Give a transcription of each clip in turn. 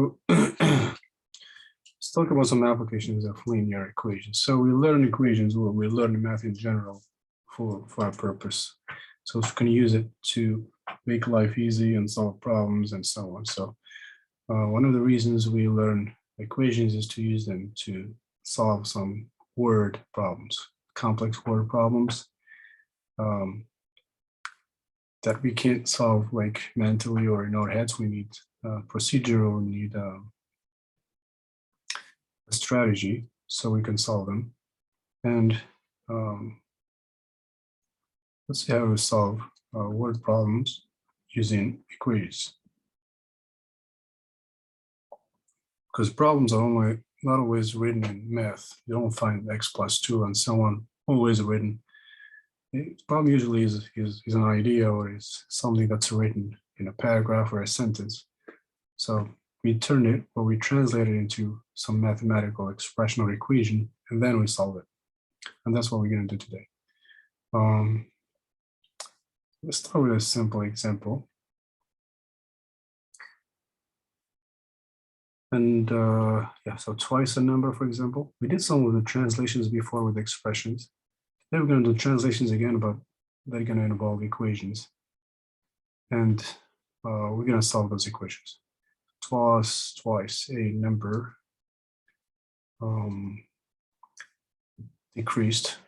So let's talk about some applications of linear equations. So we learn equations, or we learn math in general for our purpose. So we can use it to make life easy and solve problems and so on. So one of the reasons we learn equations is to use them to solve some word problems, complex word problems that we can't solve like mentally or in our heads. We need procedure, or we need a strategy so we can solve them. And let's see how we solve word problems using equations. Because problems are not always written in math. You don't find x plus 2 and so on always written. The problem usually is an idea, or is something that's written in a paragraph or a sentence. So we turn it, or we translate it into some mathematical expression or equation, and then we solve it. And that's what we're going to do today. Let's start with a simple example. And yeah, so twice a number, for example. We did some of the translations before with expressions. Then we're going to do translations again, but they're going to involve equations. And we're going to solve those equations. Twice a number decreased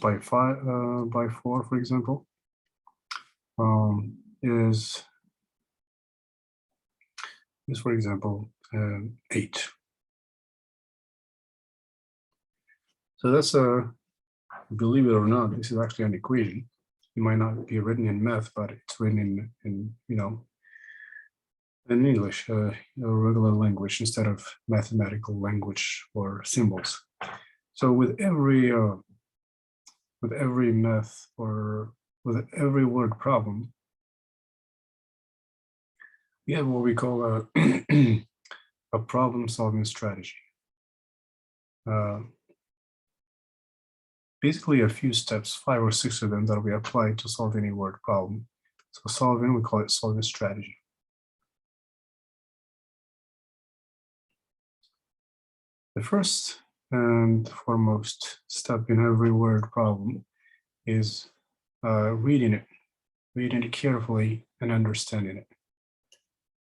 by 4, for example, is for example 8. So that's believe it or not, this is actually an equation. It might not be written in math, but it's written in English, a regular language instead of mathematical language or symbols. So with every math, or with every word problem, we have what we call a problem-solving strategy. Basically a few steps, 5 or 6 of them, that we apply to solve any word problem. So solving, we call it solving strategy. The first and foremost step in every word problem is reading it carefully and understanding it.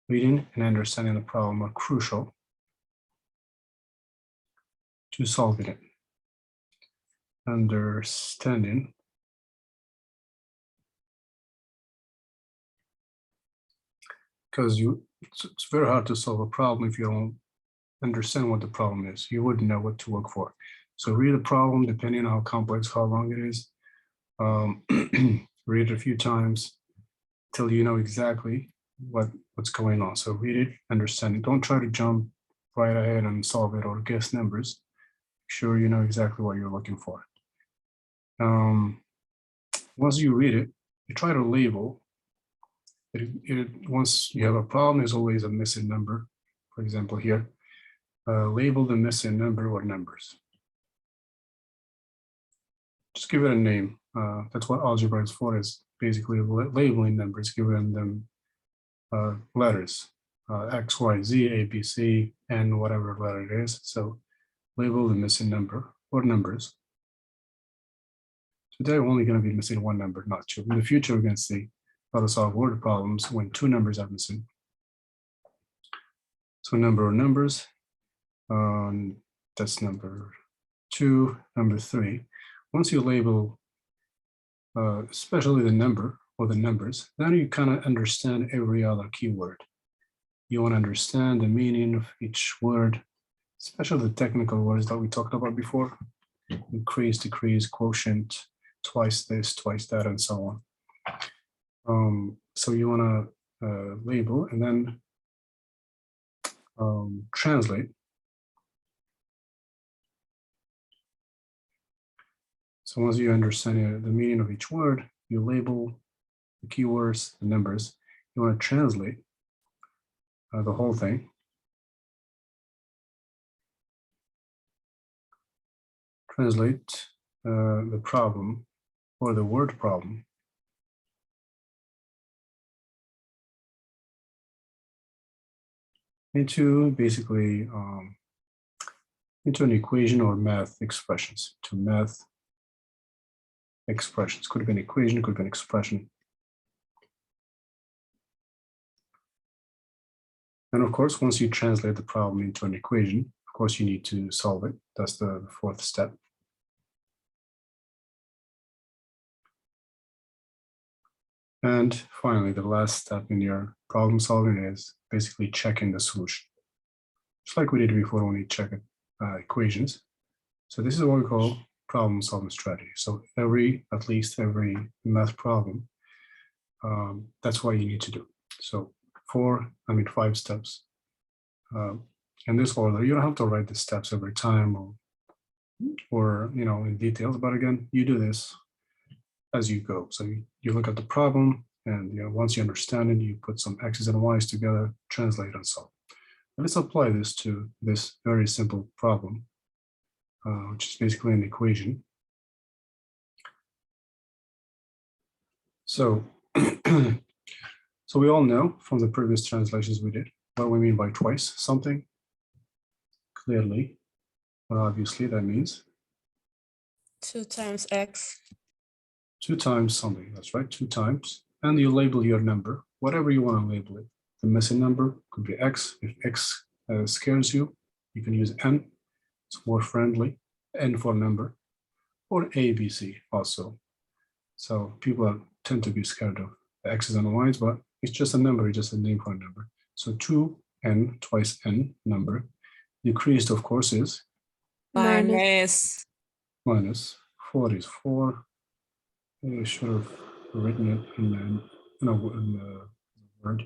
Reading and understanding the problem are crucial to solving it. Understanding because it's very hard to solve a problem if you don't understand what the problem is. You wouldn't know what to look for. So read the problem, depending on how complex, how long it is. Read it a few times till you know exactly what's going on. So read it, understand it. Don't try to jump right ahead and solve it or guess numbers. Make sure you know exactly what you're looking for. Once you read it, you try to label it. Once you have a problem, there's always a missing number. For example, here, label the missing number or numbers. Just give it a name. That's what algebra is for, is basically labeling numbers, giving them letters, X, Y, Z, A, B, C, and whatever letter it is. So label the missing number or numbers. Today, we're only going to be missing one number, not 2. In the future, we're going to see how to solve word problems when 2 numbers are missing. So number or numbers, that's number 2, number 3. Once you label, especially the number or the numbers, then you kind of understand every other keyword. You want to understand the meaning of each word, especially the technical words that we talked about before: increase, decrease, quotient, twice this, twice that, and so on. So you want to label and then translate. So once you understand the meaning of each word, you label the keywords, the numbers. You want to translate the whole thing. Translate the problem or the word problem into basically into an equation or math expressions, to math expressions. Could be an equation, could be an expression. And of course, once you translate the problem into an equation, of course, you need to solve it. That's the fourth step. And finally, the last step in your problem solving is basically checking the solution. Just like we did before when we checked equations. So this is what we call problem solving strategy. So at least every math problem, that's what you need to do. So 5 steps. In this order, you don't have to write the steps every time or in details, but again, you do this as you go. So you look at the problem, and once you understand it, you put some x's and y's together, translate and solve. Let's apply this to this very simple problem, which is basically an equation. So, so we all know from the previous translations we did what we mean by twice something. Clearly, well, obviously that means 2 times x. 2 times something, that's right, 2 times. And you label your number, whatever you want to label it. The missing number could be x. If x scares you, you can use n. It's more friendly, n for number, or a, b, c also. So people tend to be scared of the x's and y's, but it's just a number, it's just a name for a number. So 2n twice n number. Decreased, of course, is Minus. 4 is 4. I should have written it in the word.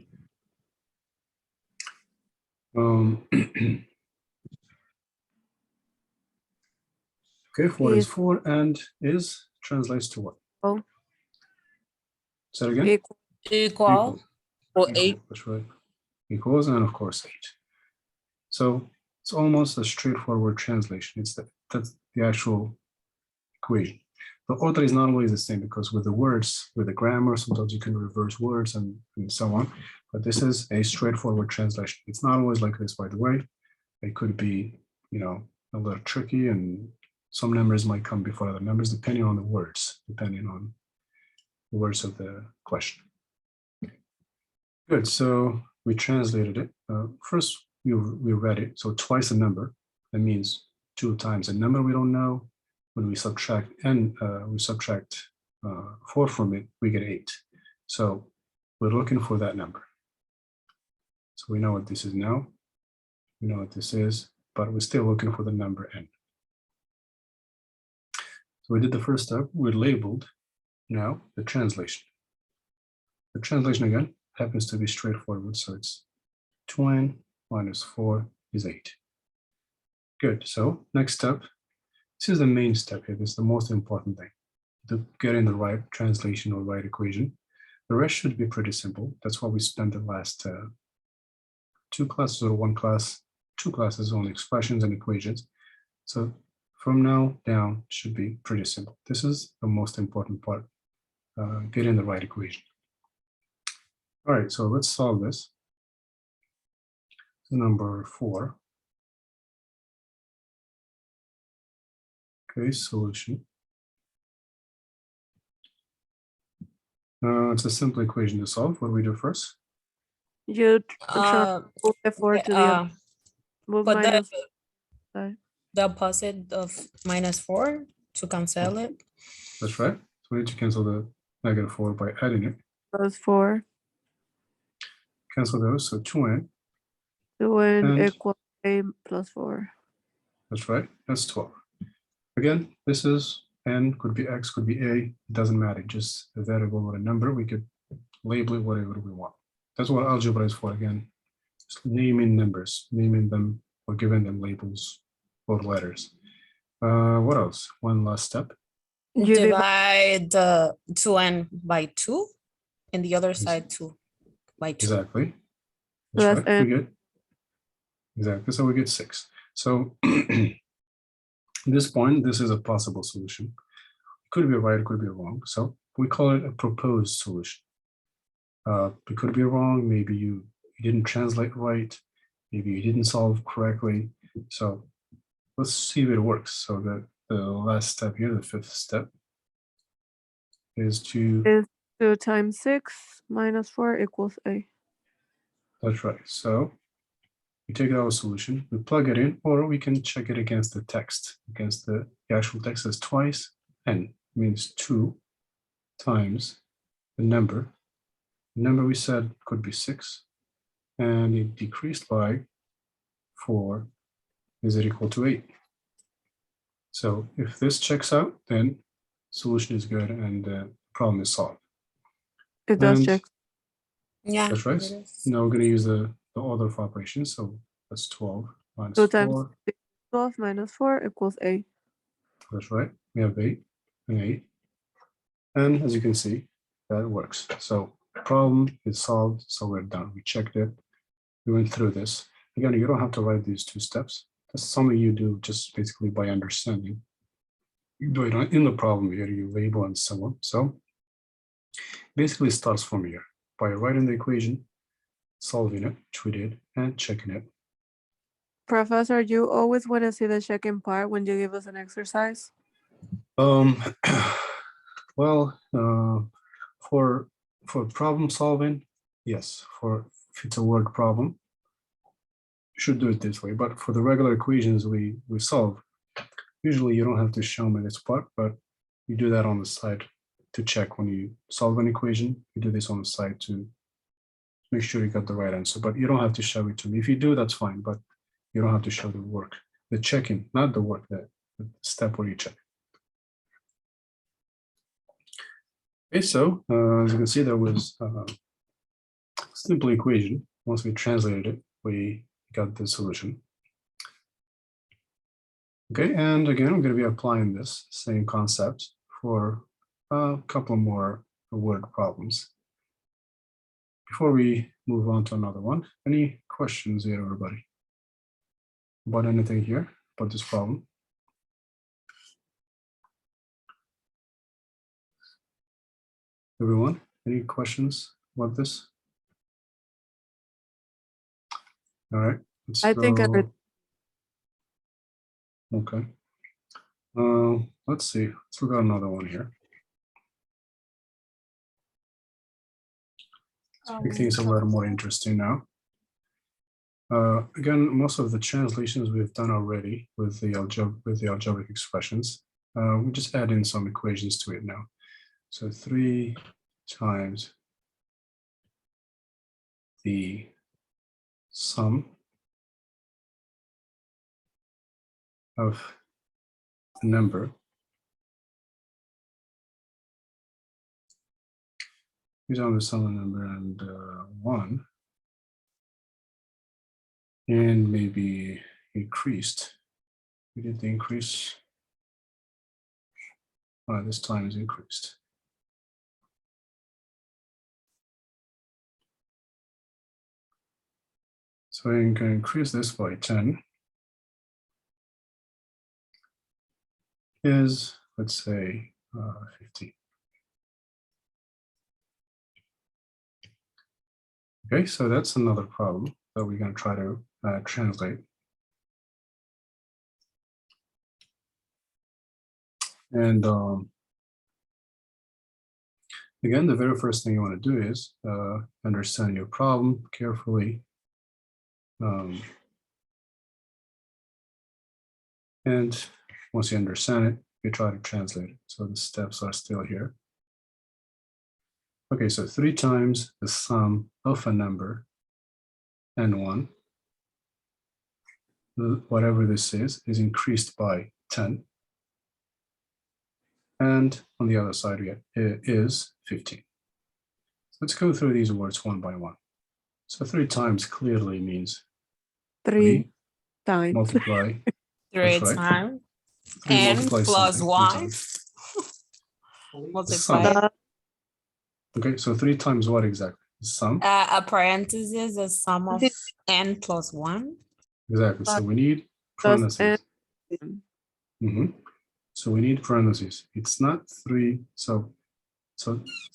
Okay, 4 is 4 and is translates to what? Oh. Say it again. Equal. Or 8. That's right. Equals, and of course 8. So it's almost a straightforward translation. That's the actual equation. The order is not always the same because with the words, with the grammar, sometimes you can reverse words and so on. But this is a straightforward translation. It's not always like this, by the way. It could be, a little tricky, and some numbers might come before other numbers depending on the words, depending on the words of the question. Good. So we translated it. First, we read it. So twice a number. That means 2 times a number we don't know. When we subtract 4 from it, we get 8. So we're looking for that number. So we know what this is now. We know what this is, but we're still looking for the number n. So we did the first step. We labeled now the translation. The translation again happens to be straightforward. So it's 2n minus 4 is 8. Good. So next step. This is the main step here. This is the most important thing, to get in the right translation or right equation. The rest should be pretty simple. That's why we spent the last 2 classes or 1 class, 2 classes on expressions and equations. So from now down should be pretty simple. This is the most important part, getting the right equation. All right, so let's solve this. Number 4. Okay, solution. It's a simple equation to solve. What do we do first? You move the 4 to the move But minus. the opposite of minus 4 to cancel it. That's right. So we need to cancel the -4 by adding it. Plus 4. Cancel those, so 2n. 2n equals a plus 4. That's right, that's 12. Again, this is n, could be x, could be a, it doesn't matter, just a variable or a number. We could label it whatever we want. That's what algebra is for, again. Just naming numbers, naming them or giving them labels or letters. What else? One last step. You divide the 2n by 2 and the other side 2 by 2. Exactly. That's right. We get, exactly. So we get 6. So at this point, this is a possible solution. It could be right, it could be wrong. So we call it a proposed solution. It could be wrong. Maybe you didn't translate right. Maybe you didn't solve correctly. So let's see if it works. So the last step here, the fifth step, is to 2 times 6 minus 4 equals A. That's right. So we take our solution, we plug it in, or we can check it against the text. Against the actual text is twice n, means 2 times the number. The number we said could be 6, and it decreased by 4. Is it equal to 8? So if this checks out, then solution is good and the problem is solved. It does And check. Yeah. That's right. it is. Now we're going to use the order of operations. So that's 12 minus 2 times 4. 12 minus 4 equals A. That's right. We have 8 and 8. And as you can see, that works. So problem is solved. So we're done. We checked it. We went through this. Again, you don't have to write these 2 steps. That's something you do just basically by understanding. You do it in the problem here, you label and so on. So basically it starts from here by writing the equation, solving it, which we did, and checking it. Professor, you always want to see the checking part when you give us an exercise? Well, for problem solving, yes. For if it's a word problem, you should do it this way. But for the regular equations we solve, usually you don't have to show me this part, but you do that on the side to check when you solve an equation. You do this on the side to make sure you got the right answer, but you don't have to show it to me. If you do, that's fine, but you don't have to show the work, the checking, not the work, the step where you check. Okay, so as you can see, there was a simple equation. Once we translated it, we got the solution. Okay, and again, I'm going to be applying this same concept for a couple more word problems. Before we move on to another one, any questions here, everybody? About anything here, about this problem? Everyone, any questions about this? All right, let's I think go. Okay. Let's see. Let's look at another one here. Let's make things a little more interesting now. Again, most of the translations we've done already with the algebraic expressions. We just add in some equations to it now. So 3 times the sum of the number is on the sum of number and 1, and maybe increased. We did the increase. This time is increased. So I'm going to increase this by 10. Is, let's say, 15. Okay, so that's another problem that we're going to try to translate. And again, the very first thing you want to do is understand your problem carefully. And once you understand it, you try to translate it. So the steps are still here. Okay, so 3 times the sum of a number and 1, whatever this is increased by 10. And on the other side, we have is 15. So let's go through these words one by one. So 3 times clearly means 3 times. Multiply. 3 right. times. 3 And multiply plus something, 1. 3 times. Multiply. Sum. Okay, so 3 times what exactly? The sum? A parenthesis, a sum of n plus 1. Exactly. So we need Plus parentheses. n. Mm-hmm. So we need parentheses. It's not 3. So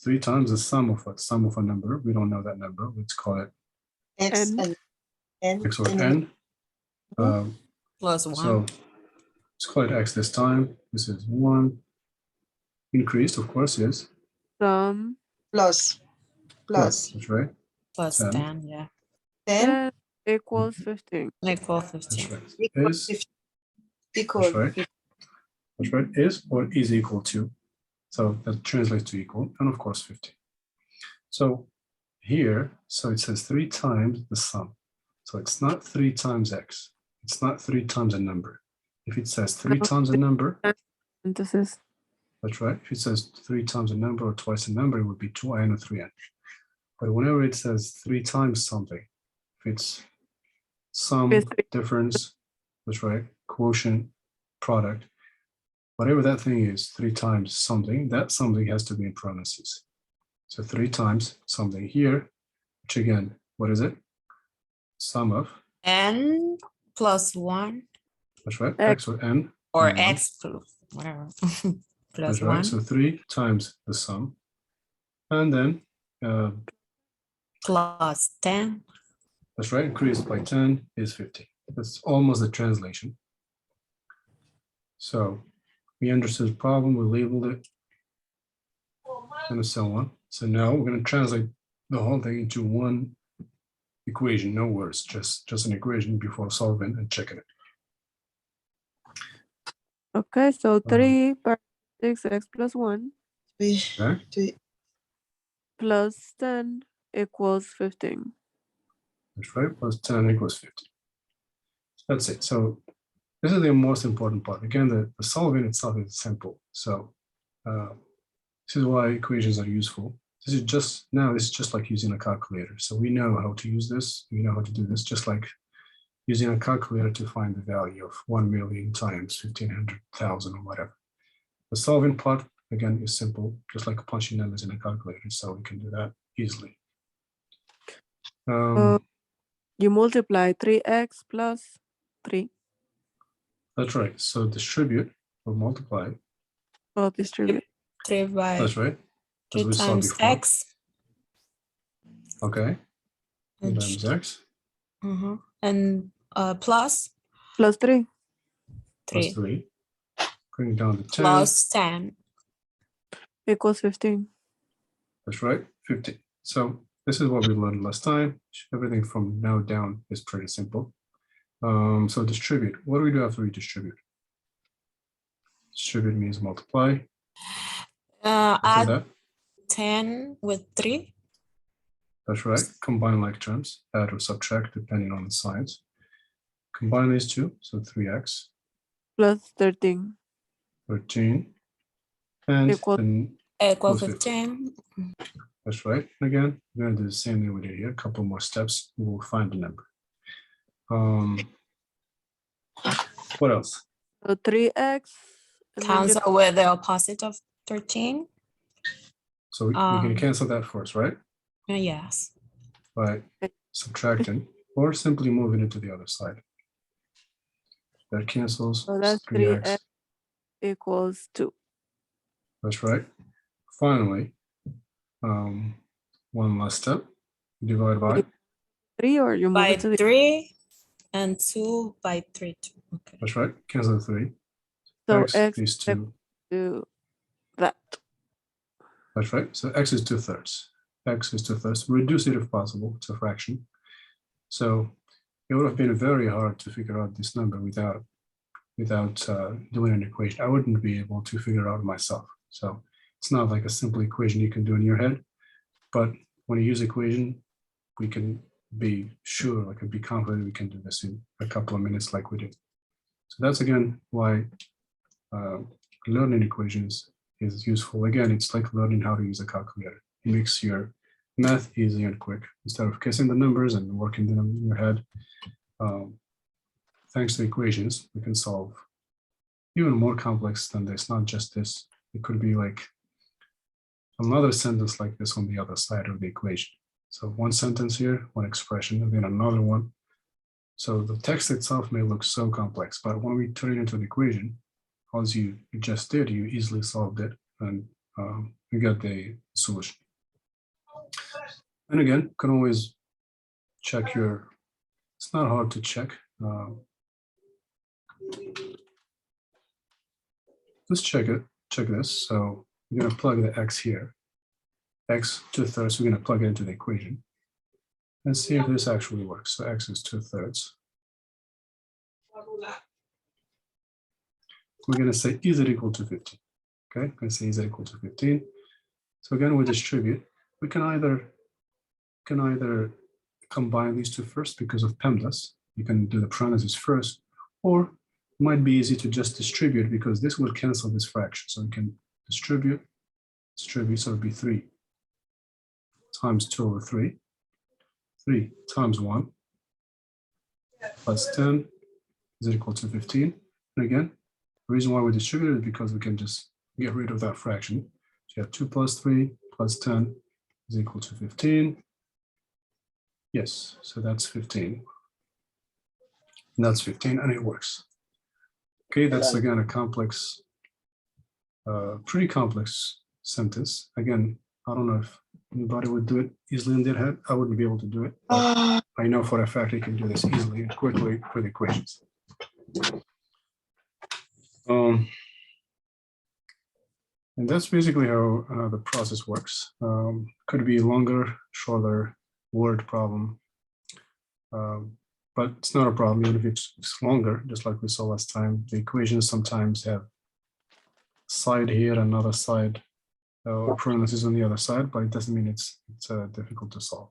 3 times the sum of what? Sum of a number. We don't know that number. Let's call it X N. and N. x or and n. Plus one. So let's call it x this time. This is 1. Increased, of course, is Sum plus. that's right. Plus 10. 10, yeah. 10 10 equals 15. Equal That's 15. right. equal Is 50. Equal That's right. 50. That's right. Is or is equal to. So that translates to equal, and of course 50. So here, so it says 3 times the sum. So it's not 3 times x. It's not 3 times a number. If it says 3 No, times a number, Parenthesis. that's right. If it says 3 times a number or twice a number, it would be 2n or 3n. But whenever it says 3 times something, if it's sum, It's three. difference, that's right, quotient, product, whatever that thing is, 3 times something, that something has to be in parentheses. So 3 times something here, which again, what is it? Sum of, N plus 1 that's right, X. x or n. or and one. X plus whatever. Plus That's right. 1 So 3 times the sum. And then, plus 10. that's right, increased by 10 is 50. That's almost the translation. So we understood the problem, we labeled it, and so on. So now we're going to translate the whole thing into one equation, no words, just an equation before solving and checking it. Okay, so 3 by 6x plus 1 We, Okay. we, plus 10 equals 15. That's right, plus 10 equals 50. That's it. So this is the most important part. Again, the solving itself is simple. So this is why equations are useful. This is just like using a calculator. So we know how to use this. We know how to do this, just like using a calculator to find the value of 1 million times 1,500,000 or whatever. The solving part, again, is simple, just like punching numbers in a calculator. So we can do that easily. You multiply 3x plus 3 That's right. So distribute or multiply. or distribute. 3 by That's right. As 3 we saw times before. X. Okay. And Times x And plus Plus 3. plus 3 3. Going down to 10. plus 10. Equals 15. That's right. 50. So this is what we learned last time. Everything from now down is pretty simple. So distribute. What do we do after we distribute? Distribute means multiply. After Add that, 10 with 3. that's right. Combine like terms, add or subtract depending on the signs. Combine these two, so 3x, Plus 13. 13, and Equal- then Equal Equals 15. that's right. And again, we're going to do the same thing we did here. A couple more steps, we will find the number. What else? So 3x. and then Cancel with the opposite of 13. So we can Um, cancel that first, right? Yes. By subtracting or simply moving it to the other side. That cancels. So that's 3x. 3x equals 2. That's right. Finally, one last step. Divide by. 3 or you move By it to the 3 and 2 by 3 too. Okay. That's right. Cancel the 3. so X x is 2. to that. That's right. So x is 2/3. X is 2/3. Reduce it if possible. It's a fraction. So it would have been very hard to figure out this number without doing an equation. I wouldn't be able to figure it out myself. So it's not like a simple equation you can do in your head. But when you use equation, we can be sure, like be confident we can do this in a couple of minutes like we did. So that's again why learning equations is useful. Again, it's like learning how to use a calculator. It makes your math easy and quick. Instead of guessing the numbers and working them in your head, thanks to equations, we can solve even more complex than this, not just this. It could be like another sentence like this on the other side of the equation. So one sentence here, one expression, and then another one. So the text itself may look so complex, but when we turn it into an equation, as you just did, you easily solved it and you got the solution. And again, can always check your, it's not hard to check. Let's check this. So we're gonna plug the x here. X 2/3, we're gonna plug it into the equation and see if this actually works. So x is 2/3. We're gonna say, is it equal to 15? Okay, I'm gonna say, is it equal to 15? So again, we distribute. We can either combine these two first because of PEMDAS. You can do the parentheses first, or it might be easy to just distribute because this will cancel this fraction. So we can distribute, so it'll be 3 times 2/3. 3 times 1 plus 10 is equal to 15. And again, the reason why we distribute it is because we can just get rid of that fraction. So you have 2 plus 3 plus 10 is equal to 15. Yes, so that's 15. And that's 15, and it works. Okay, that's again a complex, pretty complex sentence. Again, I don't know if anybody would do it easily in their head. I wouldn't be able to do it, but I know for a fact you can do this easily and quickly with equations. And that's basically how the process works. Could be longer, shorter word problem. But it's not a problem even if it's longer, just like we saw last time. The equations sometimes have side here, another side, or parentheses on the other side, but it doesn't mean it's difficult to solve.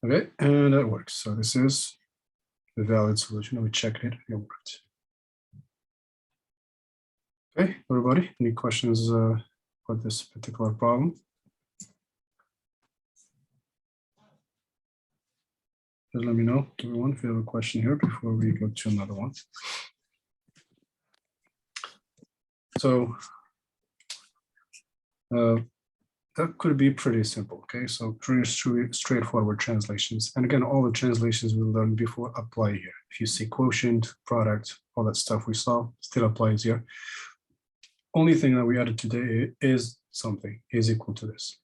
Okay, and that works. So this is the valid solution. We checked it, it worked. Okay, everybody, any questions for this particular problem? Just let me know, everyone, if you have a question here before we go to another one. So that could be pretty simple, okay? So pretty straightforward translations. And again, all the translations we learned before apply here. If you see quotient, product, all that stuff we saw still applies here. Only thing that we added today is something is equal to this.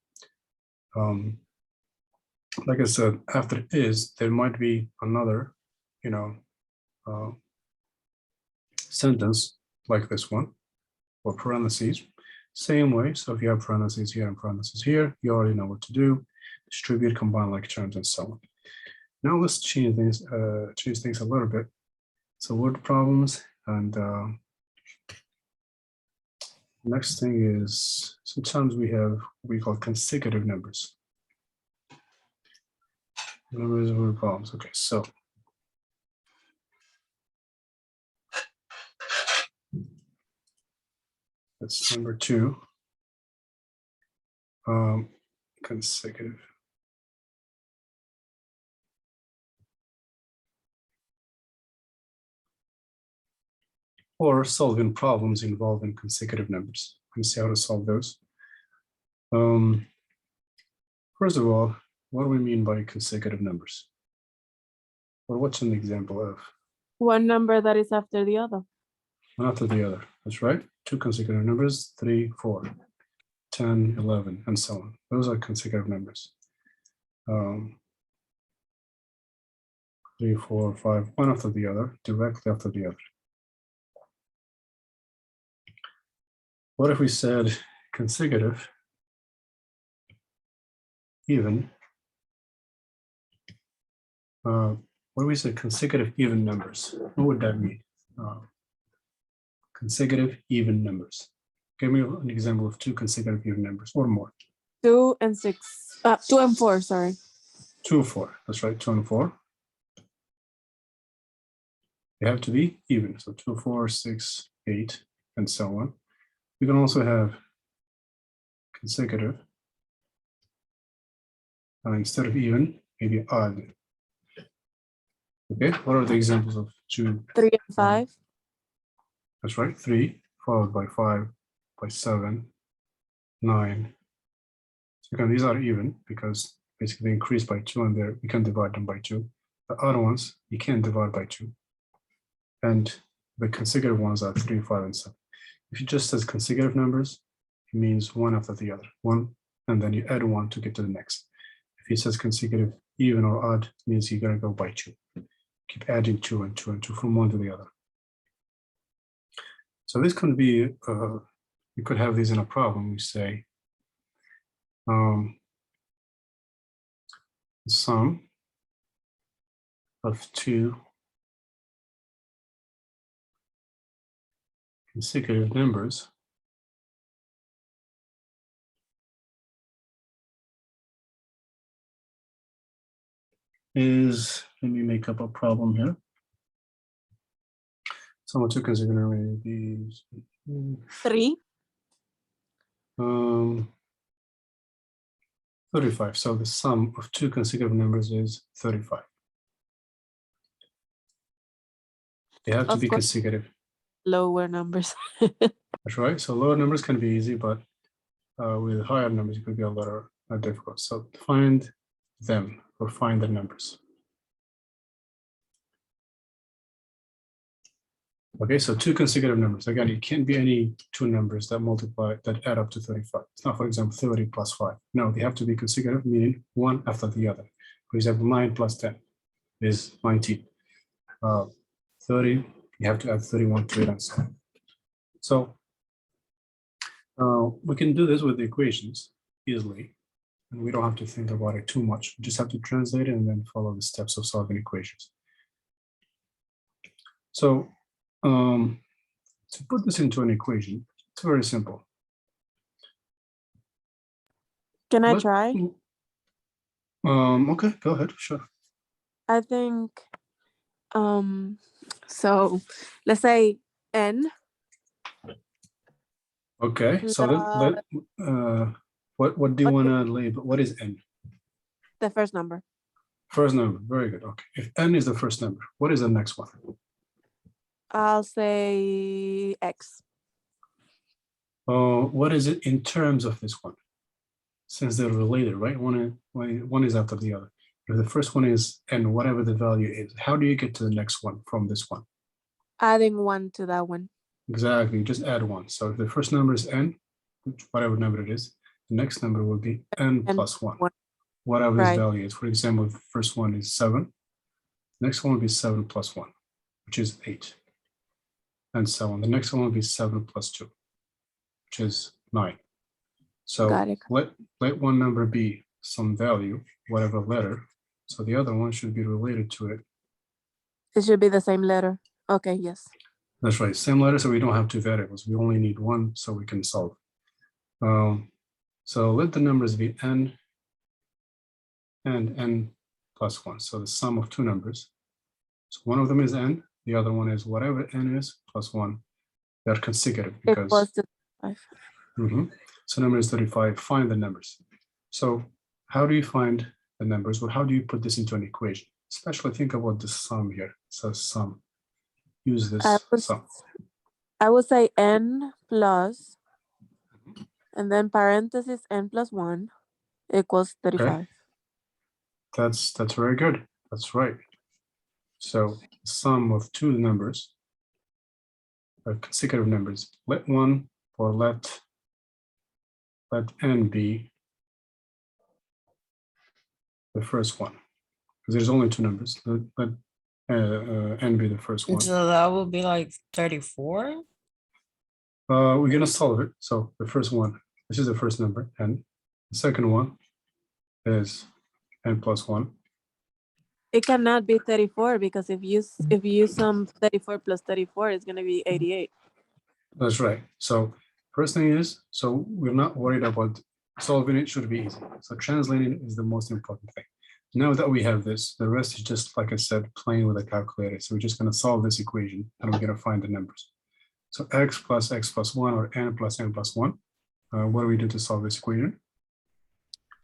Like I said, after is, there might be another, sentence like this one, or parentheses, same way. So if you have parentheses here and parentheses here, you already know what to do. Distribute, combine like terms, and so on. Now let's change things a little bit. So word problems, and next thing is sometimes we have what we call consecutive numbers. Numbers of word problems. Okay, so that's number 2. Consecutive. Or solving problems involving consecutive numbers. Let's see how to solve those. First of all, what do we mean by consecutive numbers? Or what's an example of? One number that is after the other. One after the other, that's right. 2 consecutive numbers, 3, 4, 10, 11, and so on. Those are consecutive numbers. 3, 4, 5, one after the other, directly after the other. What if we said consecutive, even? What do we say consecutive even numbers? What would that mean? Consecutive even numbers. Give me an example of 2 consecutive even numbers or more. 2 and 6. 2 and 4, sorry. 2 and 4. That's right, 2 and 4. They have to be even. So 2, 4, 6, 8, and so on. We can also have consecutive. Instead of even, maybe odd. Okay, what are the examples of 2? 3 and 5. That's right, 3 followed by 5, by 7, 9. So again, these are even because basically they increase by 2 and there we can divide them by 2. The other ones you can't divide by 2. and the consecutive ones are 3, 5, and 7. If it just says consecutive numbers, it means one after the other, one, and then you add one to get to the next. If it says consecutive, even or odd, it means you're gonna go by 2. Keep adding 2 and 2 and 2 from one to the other. So this can be, you could have these in a problem. We say the sum of 2 consecutive numbers is, let me make up a problem here. Sum of 2 consecutive numbers. 3. 35. So the sum of 2 consecutive numbers is 35. They have to Of be course. consecutive. Lower numbers. That's right. So lower numbers can be easy, but with higher numbers, it could be a little difficult. So find them or find the numbers. Okay, so 2 consecutive numbers. Again, it can't be any 2 numbers that multiply, that add up to 35. It's not, for example, 30 plus 5. No, they have to be consecutive, meaning one after the other. For example, 9 plus 10 is 19. 30, you have to add 31 to it and so on. So we can do this with the equations easily, and we don't have to think about it too much. We just have to translate it and then follow the steps of solving equations. So to put this into an equation, it's very simple. Can I Let- try? Okay, go ahead, sure. I think, so let's say n. Okay, so what do you want to label? What is n? The first number. First number, very good. Okay, if n is the first number, what is the next one? I'll say x. What is it in terms of this one? Since they're related, right? One is after the other. If the first one is n, whatever the value is, how do you get to the next one from this one? Adding 1 to that one. Exactly, just add 1. So if the first number is n, whatever number it is, the next number will be n plus 1, whatever this Right. value is. For example, if the first one is 7, next one will be 7 plus 1, which is 8, and so on. The next one will be 7 plus 2, which is 9. So Got it. let one number be some value, whatever letter, so the other one should be related to it. It should be the same letter. Okay, yes. That's right, same letter, so we don't have 2 variables. We only need 1, so we can solve. So let the numbers be n and n plus 1. So the sum of 2 numbers. So one of them is n, the other one is whatever n is plus 1. They're consecutive It because was the 5. So number is 35. Find the numbers. So how do you find the numbers? Well, how do you put this into an equation? Especially think about the sum here. It says sum. Use this sum. I would say n plus, and then parenthesis n plus 1 equals 35. Okay. That's very good. That's right. So the sum of 2 numbers are consecutive numbers. Let one or let n be the first one, because there's only 2 numbers. Let n be the first one. So that would be like 34. We're gonna solve it. So the first one, this is the first number, n. The second one is n plus 1. It cannot be 34 because if you sum 34 plus 34, it's gonna be 88. That's right. So first thing is, so we're not worried about solving it, should be easy. So translating is the most important thing. Now that we have this, the rest is just, like I said, playing with a calculator. So we're just gonna solve this equation and we're gonna find the numbers. So x plus 1 or n plus n plus 1. What do we do to solve this equation?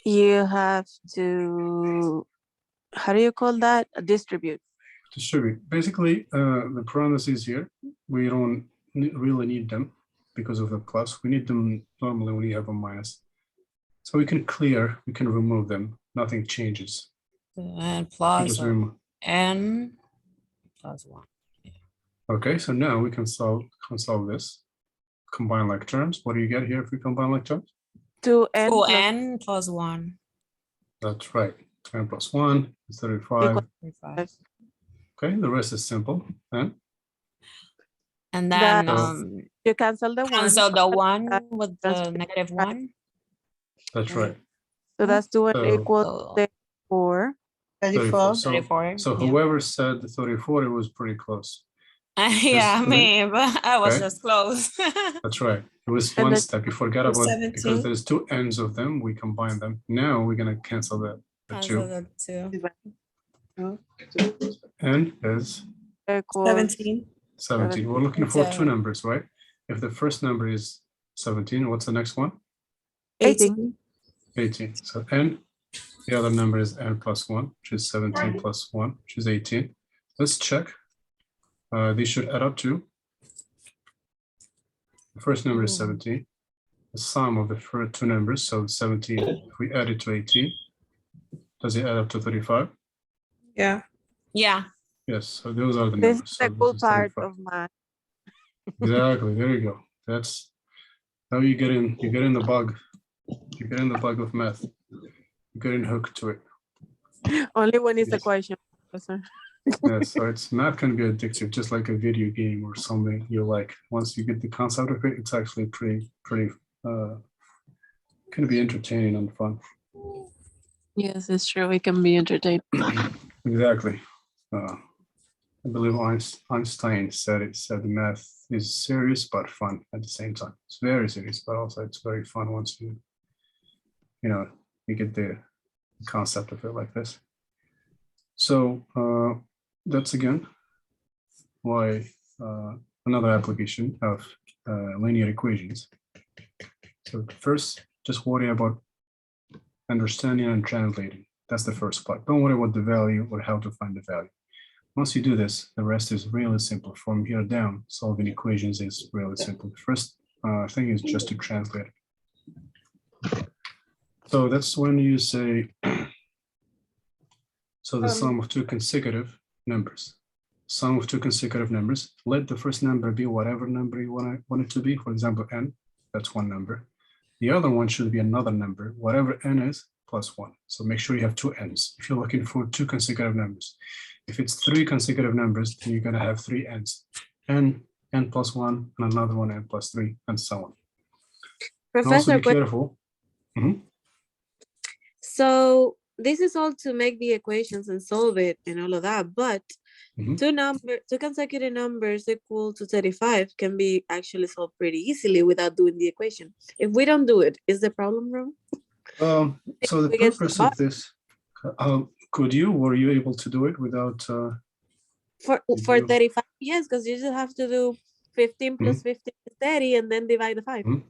You have to, how do you call that? Distribute. Distribute. Basically, the parentheses here, we don't really need them because of the plus. We need them normally when you have a minus. So we can remove them. Nothing changes. And We plus just remove. n plus 1. Okay, so now we can solve this. Combine like terms. What do you get here if we combine like terms? 2n plus 2n plus 1 That's right. 10 plus 1 is 35. equals 35. Okay, the rest is simple. And And then That's- you cancel the one. cancel the 1 that with the transfer- negative right. 1. that's right. So that's 2n So- equals 4. 34. 34. So yeah. whoever said the 34, it was pretty close. Yeah, Just me, but I was Okay. just close. That's right. It was And one then- step. You forgot It's about because 17. there's two ends of them. We combine them. Now we're gonna cancel the Cancel two. the 2. N is Equals 17. 17. We're looking for two Seven. numbers, right? If the first number is 17, what's the next one? 18. 18. So N, the other number is N plus 1, which is 17 plus 1, which is 18. Let's check. These should add up to. The first number is Hmm. 17. The sum of the first two numbers, so 17, if we add it to 18, does it add up to 35? Yeah. Yeah. Yes, so those are the This numbers. is So the cool is part 35. of math. Exactly, there you go. That's how you get in the bug. You get in the bug of math. You get in hooked to it. Only when it's a Yes. question. Professor. Yeah, so it's math can be addictive, just like a video game or something you like. Once you get the concept of it, it's actually pretty can be entertaining and fun. Yes, it's true. It can be entertaining. Exactly. I believe Einstein said the math is serious but fun at the same time. It's very serious, but also it's very fun once you get the concept of it like this. So that's again why another application of linear equations. So first, just worry about understanding and translating. That's the first part. Don't worry about the value or how to find the value. Once you do this, the rest is really simple. From here down, solving equations is really simple. The first thing is just to translate it. So that's when you say, so the sum of two consecutive numbers. Sum of two consecutive numbers. Let the first number be whatever number you want it to be. For example, n, that's one number. The other one should be another number, whatever n is, plus 1. So make sure you have two n's if you're looking for two consecutive numbers. If it's three consecutive numbers, then you're going to have three n's. N plus 1, and another one, n plus 3, and so on. And also Professor, be careful. so this is all to make the equations and solve it and all of that, but Mhm. two consecutive numbers equal to 35 can be actually solved pretty easily without doing the equation. If we don't do it, is the problem wrong? So the We get purpose the of this, were you able to do it without, For you- 35, yes, because you just have to do 15 plus 15 is 30 and then divide the 5. Mhm.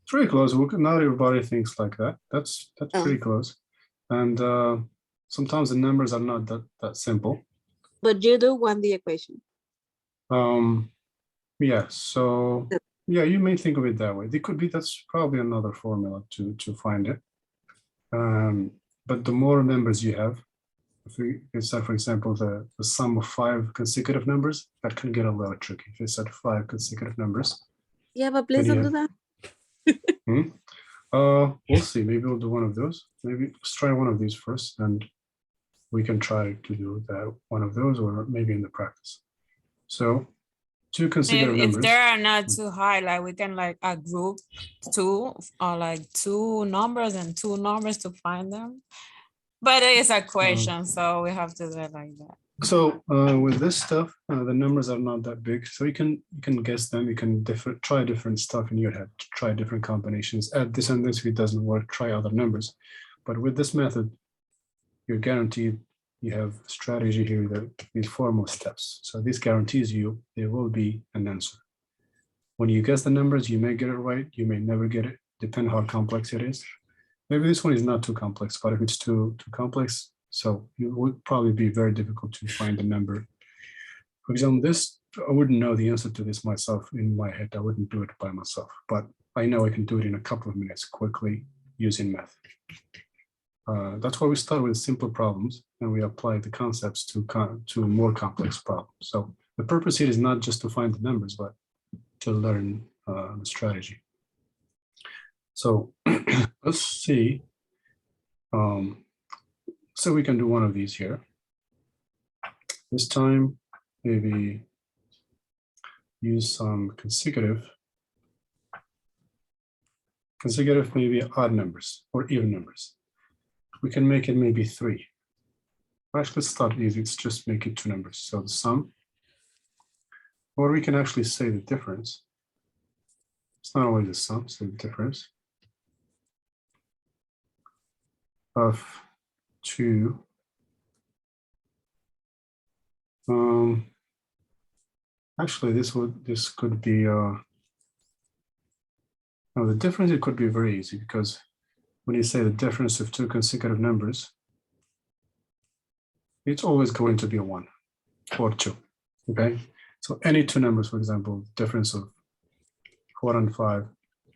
pretty close. Not everybody thinks like that. That's Oh. pretty close. And sometimes the numbers are not that simple. But you do want the equation. Yeah, so yeah, you may think of it that way. That's probably another formula to find it. But the more numbers you have, if you said, for example, the sum of 5 consecutive numbers, that can get a little tricky. If you said 5 consecutive numbers, Yeah, but please Then don't you do that. we'll see. Maybe we'll do one of those. Maybe let's try one of these first, and we can try to do one of those, or maybe in the practice. So, two consecutive If numbers. they are not too high, like we can like a group two or like two numbers and two numbers to find them. But it is a question, so we have to do it like that. So with this stuff, the numbers are not that big, so you can guess them. You can try different stuff in your head, try different combinations. Add this and this. If it doesn't work, try other numbers. But with this method, you're guaranteed. You have a strategy here that these formal steps. So this guarantees you there will be an answer. When you guess the numbers, you may get it right. You may never get it. Depending how complex it is. Maybe this one is not too complex, but if it's too complex, so it would probably be very difficult to find the number. For example, this, I wouldn't know the answer to this myself in my head. I wouldn't do it by myself, but I know I can do it in a couple of minutes quickly using math. That's why we start with simple problems and we apply the concepts to more complex problems. So The purpose here is not just to find the numbers, but to learn the strategy. So let's see. So we can do one of these here. This time, maybe use some consecutive, maybe odd numbers or even numbers. We can make it maybe 3. Actually, let's start easy. Let's just make it 2 numbers. So the sum, or we can actually say the difference. It's not always the sum, so the difference of 2. Actually, this could be no, the difference, it could be very easy, because when you say the difference of 2 consecutive numbers, it's always going to be a 1 or 2. Okay, so any 2 numbers, for example, difference of 4 and 5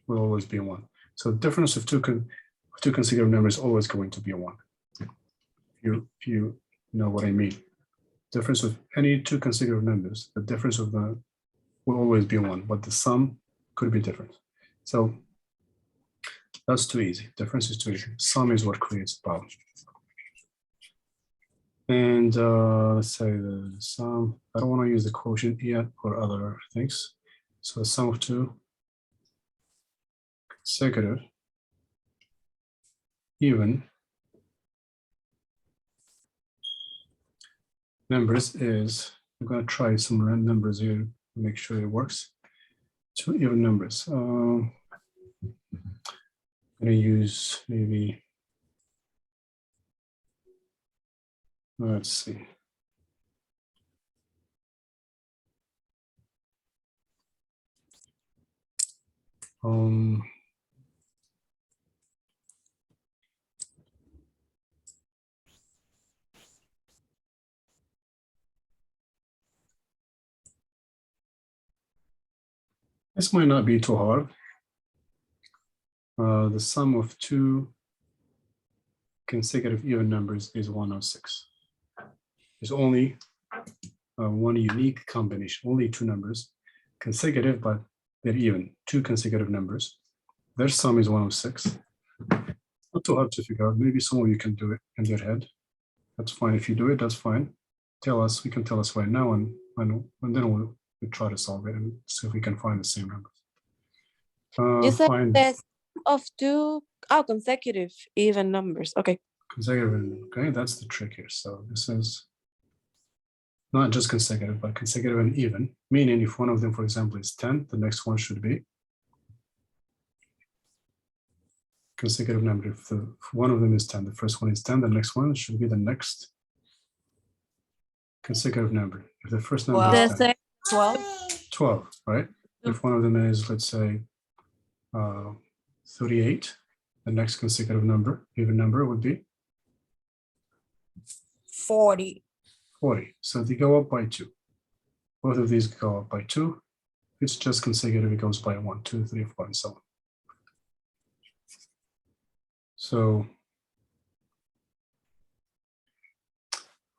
will always be a 1. So the difference of two consecutive numbers is always going to be a 1. If you know what I mean. Difference of any 2 consecutive numbers, the difference of the will always be 1, but the sum could be different. So that's too easy. Difference is too easy. Sum is what creates the problem. And let's say the sum, I don't want to use the quotient yet or other things. So the sum of 2 consecutive even numbers is, I'm going to try some random numbers here, make sure it works. 2 even numbers. I'm going to use maybe, let's see. This might not be too hard. The sum of 2 consecutive even numbers is 106. There's only one unique combination, only 2 numbers, consecutive, but they're even, 2 consecutive numbers. Their sum is 106. Not too hard to figure out. Maybe some of you can do it in your head. That's fine. If you do it, that's fine. Tell us, you can tell us right now, and then we'll try to solve it and see if we can find the same numbers. You said Find the sum of 2 consecutive even numbers. Okay. consecutive, okay, that's the trick here. So this is not just consecutive, but consecutive and even, meaning if one of them, for example, is 10, the next one should be consecutive number. If one of them is 10, the first one is 10, the next one should be the next consecutive number. If the first number Well, is 10, 12. 12, right? If one of them is, let's say, 38, the next consecutive number, even number, would be 40. 40. So they go up by 2. Both of these go up by 2. It's just consecutive, it goes by 1, 2, 3, 4, and so on. So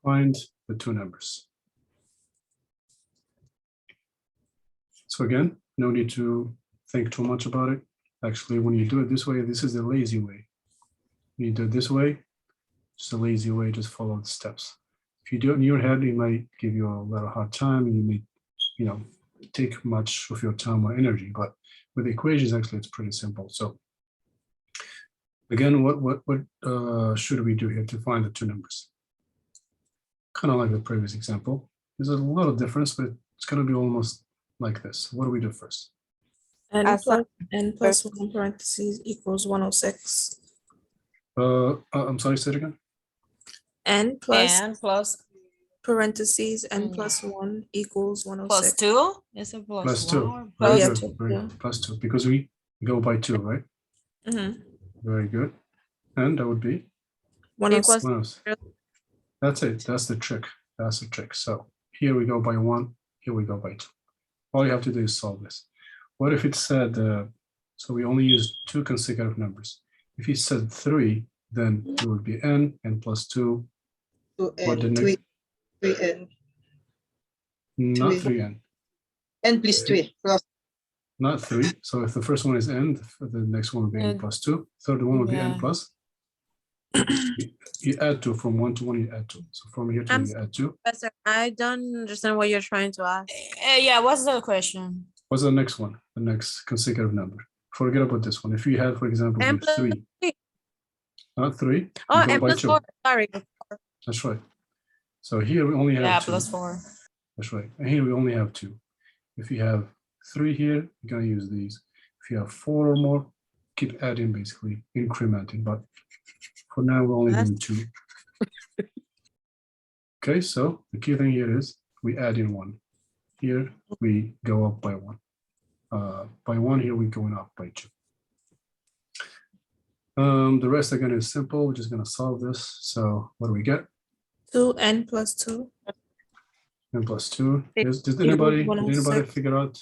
find the 2 numbers. So again, no need to think too much about it. Actually, when you do it this way, this is the lazy way. When you do it this way, just a lazy way, just follow the steps. If you do it in your head, it might give you a little hard time, and you may, take much of your time or energy. But with equations, actually, it's pretty simple. So again, what should we do here to find the 2 numbers? Kind of like the previous example. There's a little difference, but it's going to be almost like this. What do we do first? N Assign plus 1 parentheses equals 106. I'm sorry, say it again. N plus And plus parentheses N plus 1 equals 106. plus 2? Is it Plus 1 2. or Very plus good. 2? Very good. Plus 2, because we go by 2, right? Mm-hmm. Very good. And that would be 106. Equals 106. That's it. That's the trick. That's the trick. So here we go by 1. Here we go by 2. All you have to do is solve this. What if it said, so we only use 2 consecutive numbers. If he said 3, then it would be n plus 2. What the next? 3n. Not Three. 3n. N plus 3 plus Not 3. So if the first one is n, the next one will be n Uh, plus 2. Third one will be n yeah. plus. You add 2 from 1 to 1, you add 2. So from here to I'm here, you add 2. Professor, I don't understand what you're trying to ask. Yeah, what's the question? What's the next one? The next consecutive number. Forget about this one. If you have, for example, M here plus 3, three. not 3, Oh, you go M by plus 2. 4. Sorry. That's right. So here we only have Yeah, 2. plus 4. That's right. And here we only have 2. If you have 3 here, you're going to use these. If you have 4 or more, keep adding, basically incrementing. But for now, we're only doing 2. Okay, so the key thing here is we add in 1. Here we go up by 1. By 1 here we're going up by 2. The rest again is simple. We're just going to solve this. So what do we get? 2n plus 2. N plus 2. Did Equals anybody 106. figure out?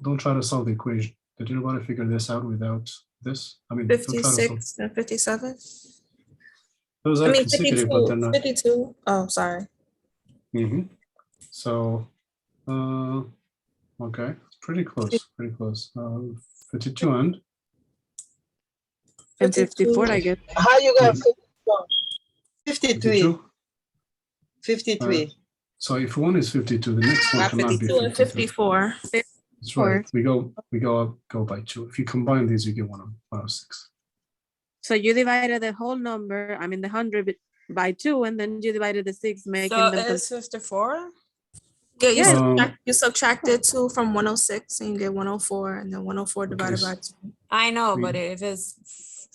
Don't try to solve the equation. Did anybody figure this out without this? I mean, don't try to solve. 56 and 57. Those I are mean, consecutive, but 52. they're not. 52. Oh, sorry. So, okay, pretty close, pretty close. 52 and And 54, I guess. how you got 53 52. 53 So if one is 52, the next one Got cannot be 52 and 53. 54. That's right. We go up, go by 2. If you combine these, you get 106. So you divided the whole number, I mean the 100 by 2, and then you divided the 6, making So them. it's 54? Yeah, you, Yeah. you subtracted 2 from 106 and you get 104, and then 104 divided by 2. I know, We- but if it's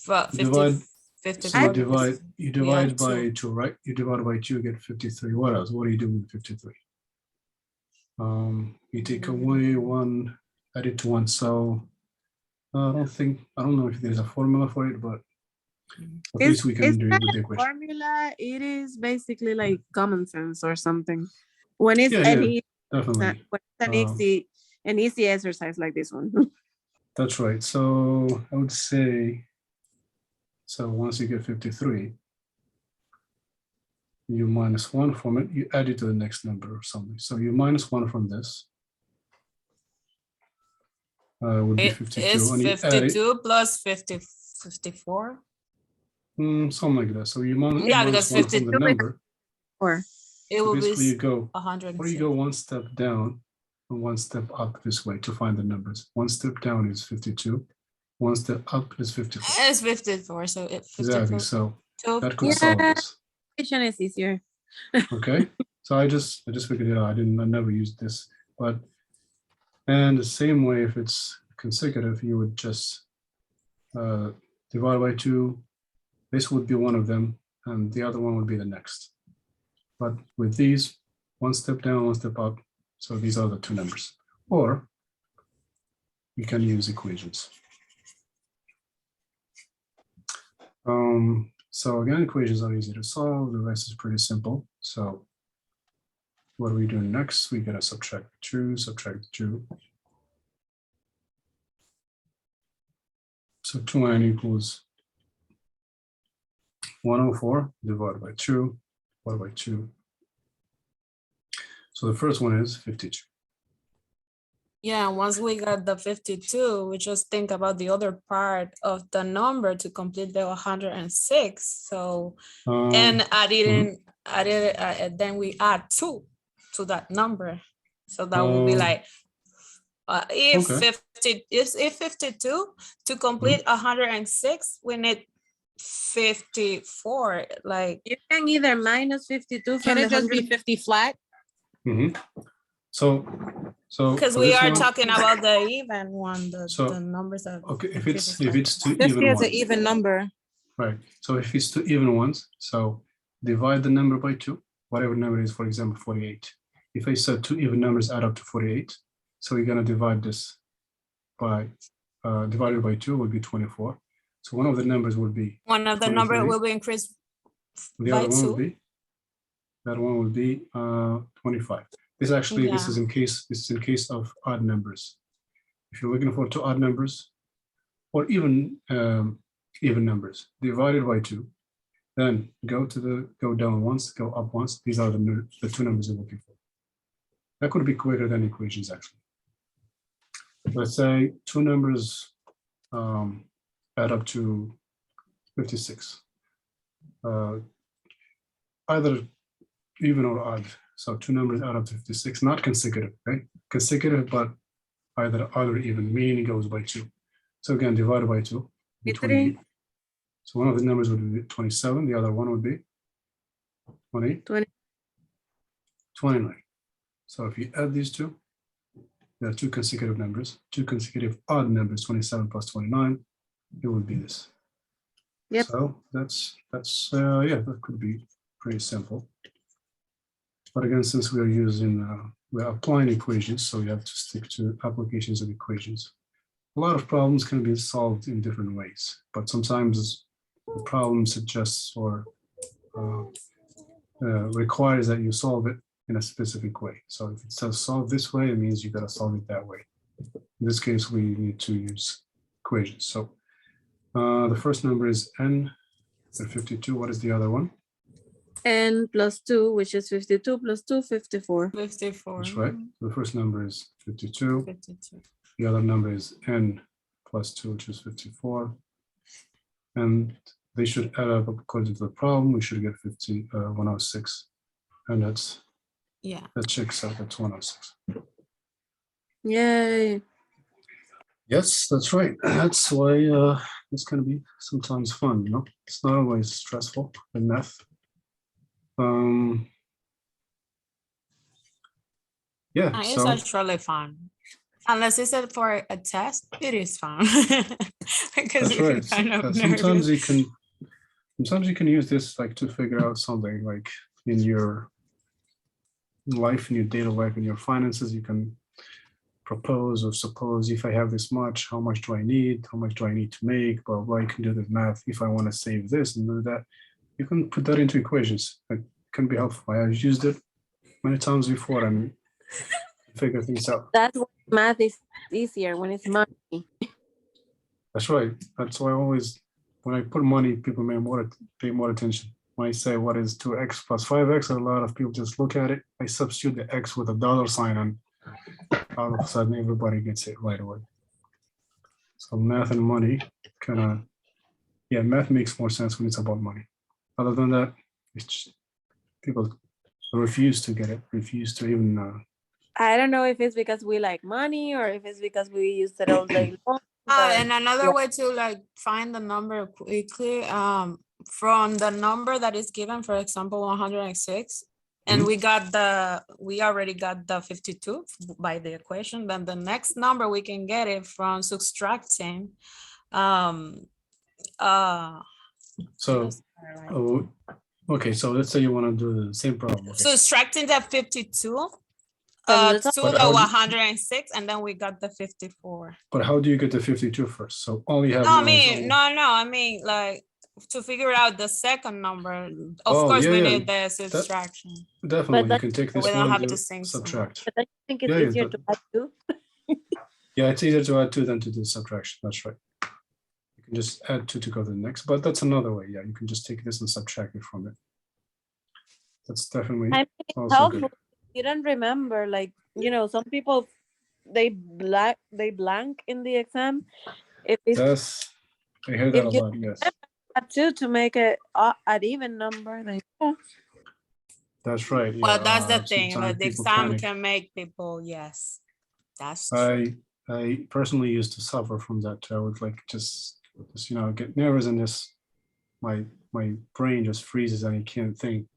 50, Divide- So 54, you divide we have by 2. 2, right? You divide by 2, you get 53. What else? What do you do with 53? You take away 1, add it to 1. So I don't know if there's a formula for it, but at least we can do it with the equation. Formula, it is basically like common sense or something. When it's Yeah, definitely. when it's an easy exercise like this one. That's right. So I would say, so once you get 53, you minus 1 from it, you add it to the next number or something. So you minus 1 from this. Would be It 52. is And you add it, 52 plus 54. something like that. So you minus, Yeah, minus because 1 from the 52 number. Or It So will basically you be go, or 106. you go one step down and one step up this way to find the numbers. One step down is 52. One step up is 54. It's 54, so it 54. Exactly. So So that could solve this. equation is easier. Okay. So I just figured it out. I never used this, but and the same way, if it's consecutive, you would just divide by 2. This would be one of them, and the other one would be the next. But with these, one step down, one step up. So these are the 2 numbers. Or you can use equations. So again, equations are easy to solve. The rest is pretty simple. So what do we do next? We gotta subtract 2, subtract 2. So 2n equals 104 divided by 2, divided by 2. So the first one is 52. yeah, once we got the 52, we just think about the other part of the number to complete the 106. So and then we add 2 to that number. So that will be like if okay. 52 to complete 106, we need 54. Like You can either minus 52 from Can the it just be 100. 50 flat? So because for we this are one, talking about the even one, So, the numbers that okay, if increases it's two 50 even is an ones, even number. right? So if it's 2 even ones, so divide the number by 2, whatever number it is, for example, 48. If I said 2 even numbers add up to 48, so we're gonna divide this by divided by 2 will be 24. So one of the numbers will be one of the number 23. will be increased The by other one 2. will be 25. This is in case of odd numbers. If you're looking for 2 odd numbers or even numbers, divided by 2, then go down once, go up once. These are the 2 numbers you're looking for. That could be quicker than equations, actually. Let's say two numbers add up to 56. Either even or odd. So two numbers add up to 56, not consecutive, right? Consecutive, but either odd or even, meaning it goes by 2. So again, divided by 2, be 28. So one of the numbers would be 27, the other one would be 29. So if you add these two, there are two consecutive numbers, two consecutive odd numbers, 27 plus 29, it would be this. Yep. So that's yeah, that could be pretty simple. But again, since we are using, we're applying equations, so you have to stick to applications of equations. A lot of problems can be solved in different ways, but sometimes the problem suggests or requires that you solve it in a specific way. So if it says solve this way, it means you got to solve it that way. In this case, we need to use equations. So the first number is n and 52. What is the other one? N plus 2, which is 52 plus 2, 54. 54. That's right. The first number is 52. 52. The other number is n plus 2, which is 54. And they should add up according to the problem. We should get 106. And Yeah. that checks out. That's 106. Yay. Yes, that's right. That's why it's going to be sometimes fun, you know? It's not always stressful in math. Yeah, It's so actually fun. Unless it's for a test, it is fun. Because that's we're right. kind of Sometimes nervous. you can use this like to figure out something like in your life, in your daily life, in your finances. You can propose or suppose, if I have this much, how much do I need? How much do I need to make? Blah, blah. You can do the math. If I want to save this and do that, you can put that into equations. It can be helpful. I've used it many times before and figure things out. That's why math is easier when it's money. That's right. That's why I always, when I put money, people pay more attention. When I say what is 2x plus 5x, a lot of people just look at it. I substitute the x with a dollar sign and all of a sudden everybody gets it right away. So math and money kind of, yeah, math makes more sense when it's about money. Other than that, it's just, people refuse to get it, refuse to even. I don't know if it's because we like money or if it's because we use it all day long. but And another way to like find the number quickly, from the number that is given, for example, 106, and we already got the 52 by the equation. Then the next number we can get it from subtracting. Okay, so let's say you want to do the same problem. Okay. Subtracting the 52 From the top. to But the how do you- 106, and then we got the 54. But how do you get the 52 first? So all you have No, I now mean, is no, I mean, like, to figure out the second number, of Oh, course, yeah, we yeah. need the subtraction. definitely you that- can take we this don't one, have do to sing so subtract. But I think it's Yeah, yeah, easier but- to add two. Yeah, it's easier to add 2 than to do subtraction. That's right. You can just add 2 to go to the next, but that's another way. Yeah, you can just take this and subtract it from it. That's definitely I mean, it's also helpful. good. You don't remember, like, some people they blank in the exam. If it's Yes, I hear that a if you- lot. Yes, add two to make it an even number, then yeah. that's right. Well, yeah, that's the thing, sometimes like the people exam panic. can make people, yes, that's true. I personally used to suffer from that too. I would like just get nervous and just my brain just freezes and I can't think.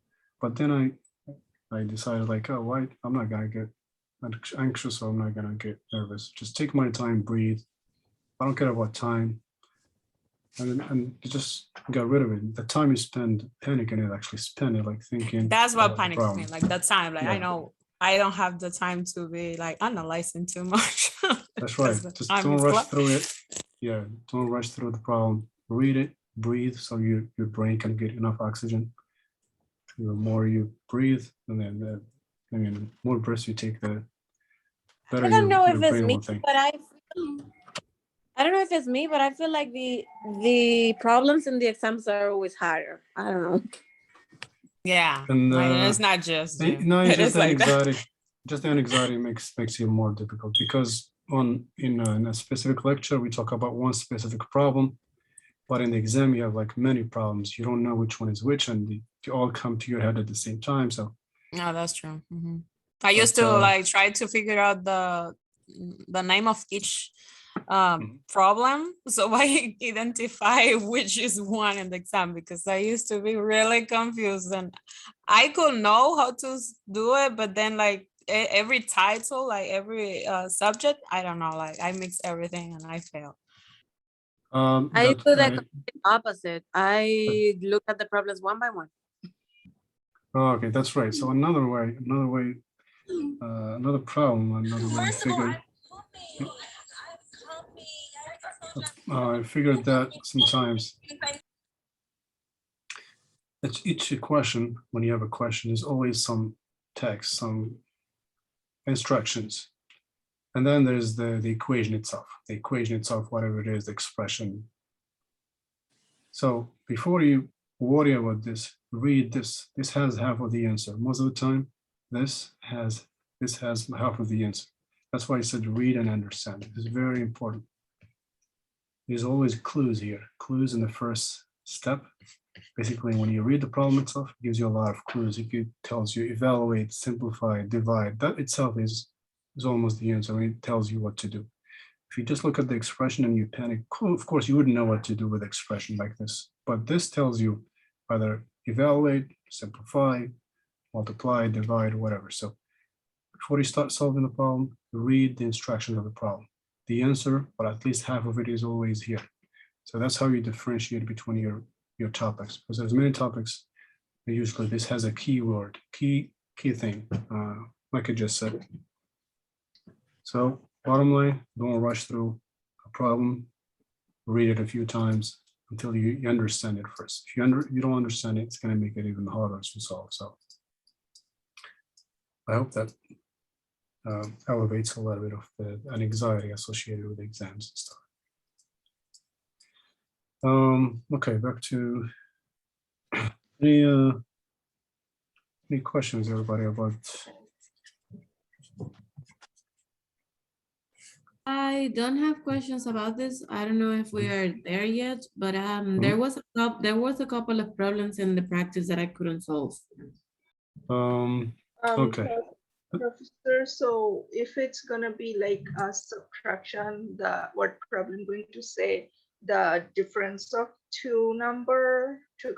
But then I decided like, oh, why I'm not gonna get anxious or I'm not gonna get nervous. Just take my time, breathe. I don't care about time. And you just got rid of it. The time you spend panicking, it actually spend it like thinking. That's what about the panics problem. me, like the time, like I Yeah. know I don't have the time to be like analyzing too much. That's right. because the Just time don't is rush clock. through it. Yeah, don't rush through the problem. Read it, breathe, so your brain can get enough oxygen. The more you breathe, and then the more breaths you take, the better I don't know your if it's brain me, will think. but I don't know if it's me, but I feel like the problems in the exams are always harder. I don't know. Yeah, And, like, it's not just you. No, It it's is just like that. anxiety. just the anxiety makes it more difficult because in a specific lecture we talk about one specific problem, but in the exam you have like many problems. You don't know which one is which, and they all come to your head at the same time. So No, that's true. I used to But, like try to figure out the name of each problem, so I identify which is one in the exam, because I used to be really confused and I could know how to do it, but then like every title, like every subject, I don't know, like I mix everything and I fail. I that- do the complete opposite. I look at the problems one by one. okay, that's right. So another problem, I figured that sometimes each question, when you have a question, is always some text, some instructions. And then there's the equation itself. The equation itself, whatever it is, the expression. So before you worry about this, read this. This has half of the answer. Most of the time, this has half of the answer. That's why I said read and understand. This is very important. There's always clues here. Clues in the first step. Basically, when you read the problem itself, it gives you a lot of clues. It tells you evaluate, simplify, divide. That itself is almost the answer. It tells you what to do. If you just look at the expression and you panic, of course, you wouldn't know what to do with expression like this. But this tells you either evaluate, simplify, multiply, divide, whatever. So before you start solving the problem, read the instructions of the problem. The answer, but at least half of it, is always here. So that's how you differentiate between your topics, because there's many topics. Usually this has a keyword, key thing, like I just said. So bottom line, don't rush through a problem. Read it a few times until you understand it first. If you don't understand it, it's going to make it even harder to solve. So I hope that elevates a little bit of the anxiety associated with exams and stuff. Okay, back to any questions, everybody, about? I don't have questions about this. I don't know if we are there yet, but there was a couple of problems in the practice that I couldn't solve. Okay. Professor, so if it's gonna be like a subtraction, what problem going to say the difference of two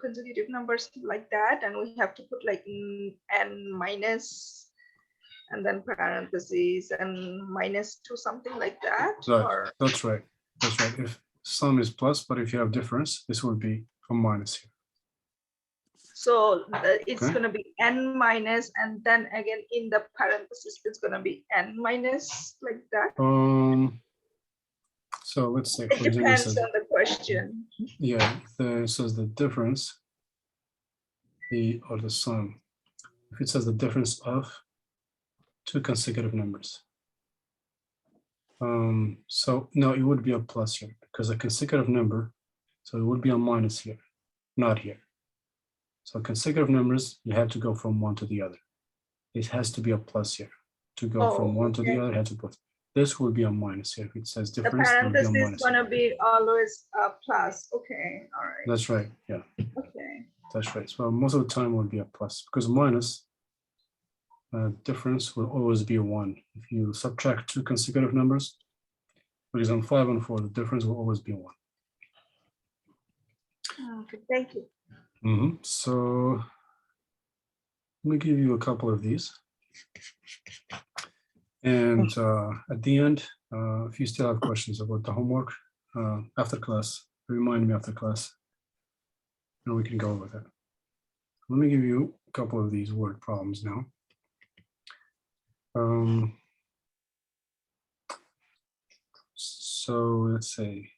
consecutive numbers like that, and we have to put like n minus and then parentheses and minus two, something like that? Right. Or That's right. That's right. If sum is plus, but if you have difference, this would be a minus here. so it's Okay. gonna be n minus, and then again in the parentheses it's gonna be n minus like that. So let's say, It for example, depends on the question. yeah, it says the difference, or the sum. If it says the difference of two consecutive numbers. So no, it would be a plus here because a consecutive number, so it would be a minus here, not here. So consecutive numbers, you have to go from one to the other. It has to be a plus here. To go from one to the other, it has to go. This will be a minus here. If it says The difference, it will be a parenthesis is minus. gonna be always a plus. Okay, all right. That's right. Yeah, Okay. that's right. So most of the time will be a plus because minus difference will always be a 1. If you subtract two consecutive numbers, for example, 5 and 4, the difference will always be 1. Okay, thank you. So let me give you a couple of these. And at the end, if you still have questions about the homework after class, remind me after class, and we can go over that. Let me give you a couple of these word problems now. So let's say,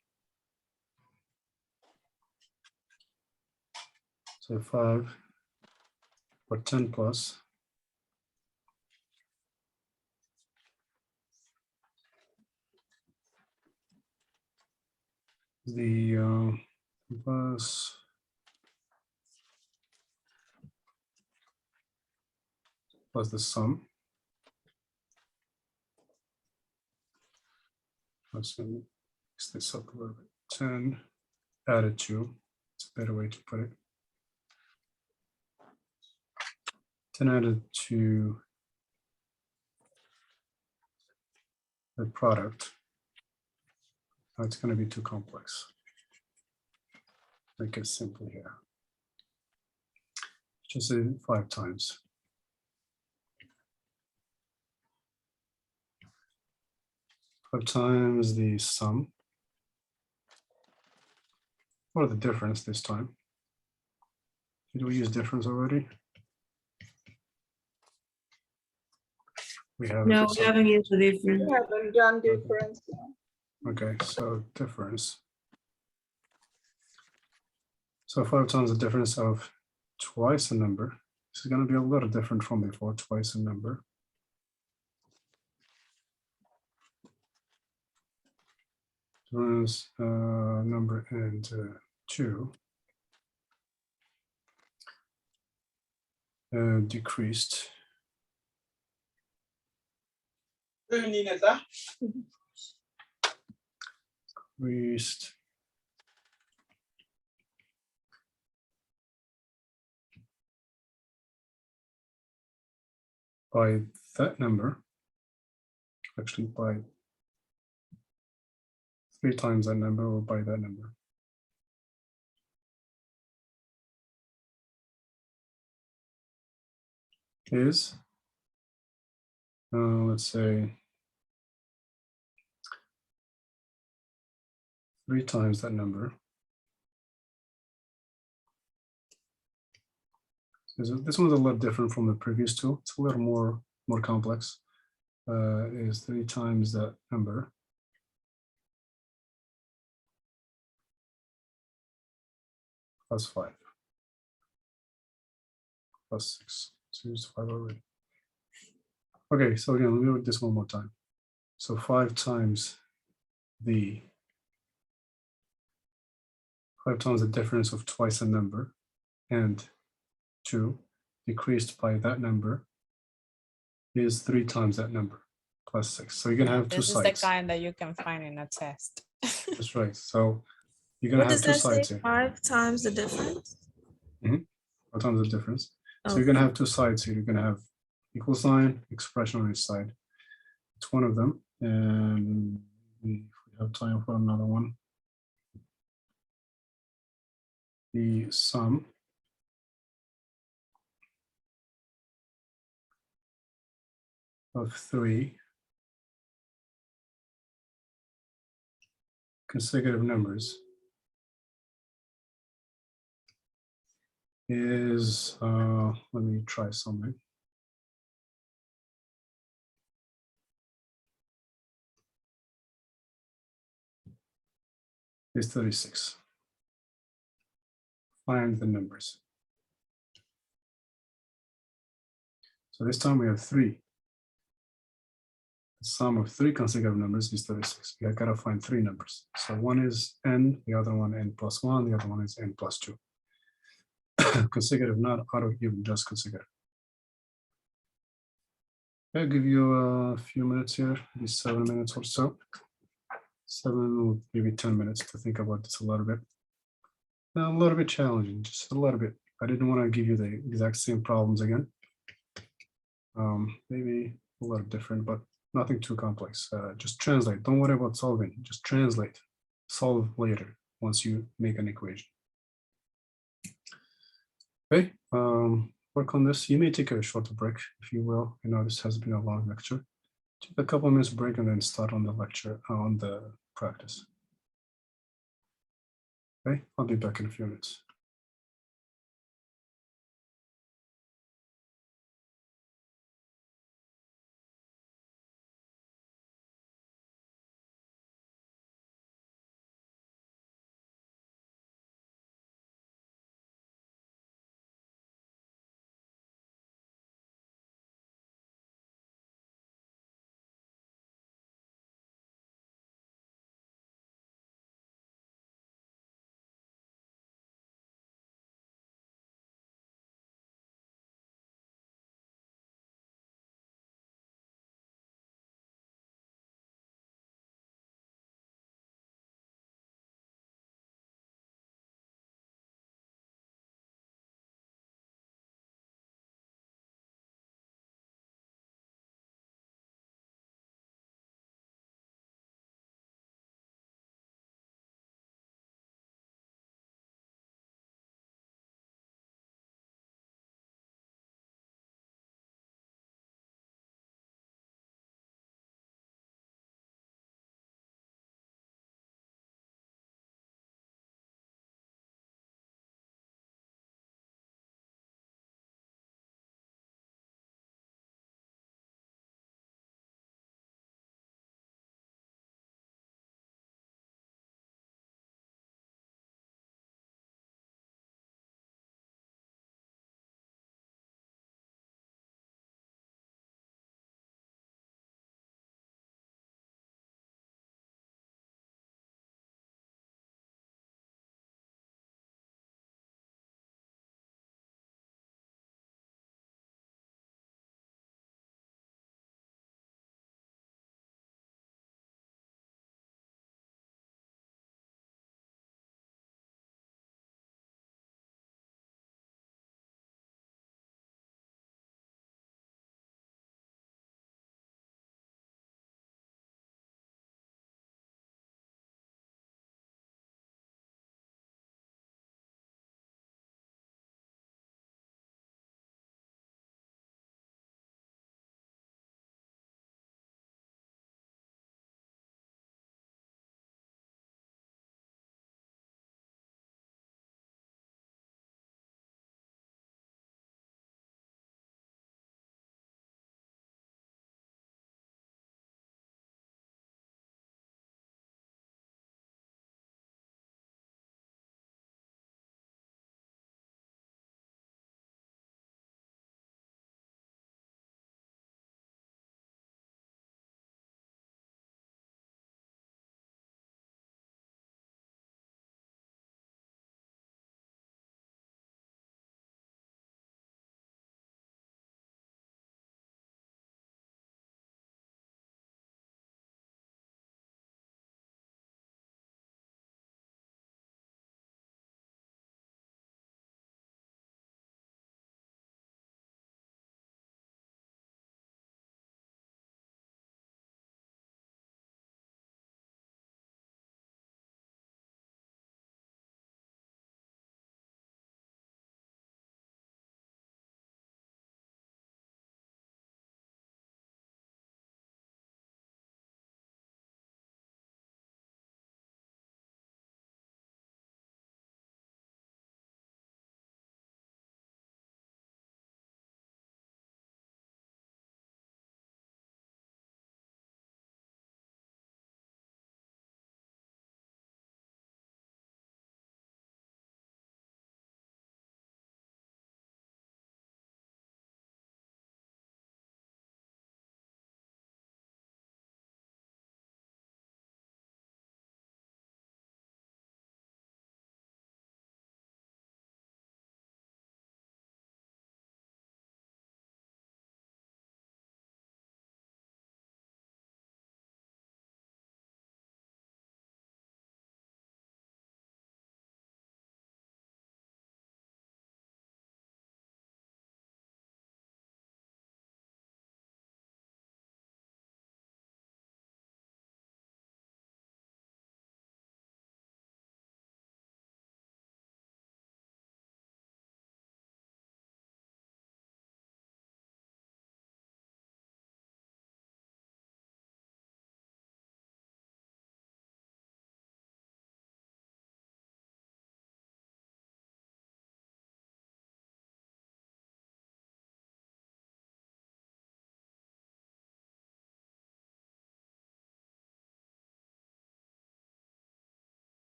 5 or 10 plus. The plus the sum. Let's mix this up a little bit. 10 added to, it's a better way to put it. 10 added to the product. That's going to be too complex. Make it simple here. Just say 5 times. Five times the sum, or the difference this time. Did we use difference already? We have No, we haven't used the difference. We haven't done difference. Okay, so difference. So 5 times the difference of twice a number. This is going to be a little different from before, twice a number. Difference number and 2. Decreased. Decreased. By that number, actually by 3 times that number or by that number. Is, let's say, 3 times that number. This one's a little different from the previous two. It's a little more complex. Is 3 times that number. Plus 5. Plus 6. So here's 5 already. Okay, so again, let me read this one more time. So 5 times the difference of twice a number and 2 decreased by that number is 3 times that number plus 6. So you're gonna have 2 This is sides. the kind that you can find in a test. That's right. So you're gonna What have does 2 that say? sides here. 5 times the difference? 5 times the difference. So Okay. you're gonna have 2 sides here. You're gonna have equal sign, expression on each side. It's one of them. And if we have time for another one. The sum of 3 consecutive numbers is, let me try something. Is 36. Find the numbers. So this time we have 3. The sum of 3 consecutive numbers is 36. We have got to find 3 numbers. So one is n, the other one n plus 1, the other one is n plus 2. Consecutive, not out of even, just consecutive. I'll give you a few minutes here, maybe 7 minutes or so. 7, maybe 10 minutes to think about this a little bit. A little bit challenging, just a little bit. I didn't want to give you the exact same problems again. Maybe a little different, but nothing too complex. Just translate. Don't worry about solving. Just translate. Solve later once you make an equation. Okay, work on this. You may take a shorter break if you will. I know this has been a long lecture. Take a couple minutes break and then start on the lecture, on the practice. Okay, I'll be back in a few minutes.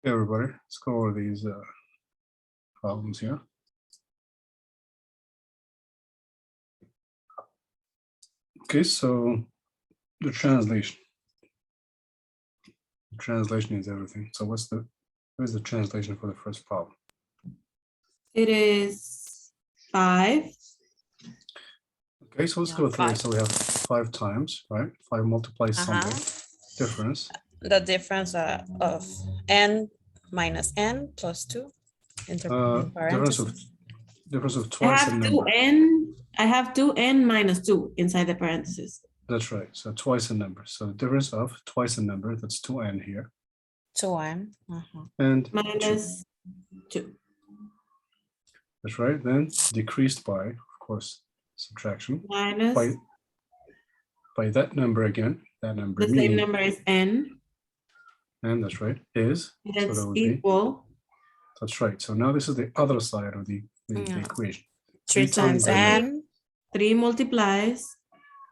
Hey everybody, let's go over these problems here. Okay, so the translation. The translation is everything. So where's the translation for the first problem? It is 5. Okay, so let's Yeah, go through it. 5. So we have 5 times, right? 5 multiplies something. Difference. The difference of n minus n plus 2 into Difference of I twice the have number. 2n. I have 2n minus 2 inside the parentheses. That's right. So twice the number. So the difference of twice the number, that's 2n here. 2n. And 2. Minus 2. That's right. Then decreased by, of course, subtraction. Minus By that number again. That number the same meaning, number is n. and that's right, is. That's so that would equal. That's right. So now this is the other side of the Yeah. equation. 3 times n. 3 multiplies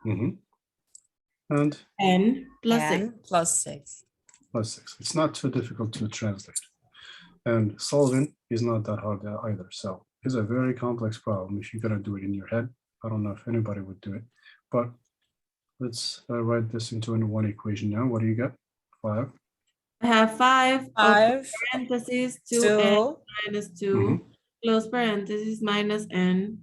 And n plus 6. n plus 6. plus 6. It's not too difficult to translate. And solving is not that hard either. So it's a very complex problem if you're going to do it in your head. I don't know if anybody would do it, but let's write this into one equation now. What do you get? 5. I have 5 5, parentheses 2, 2n minus 2 close parentheses minus n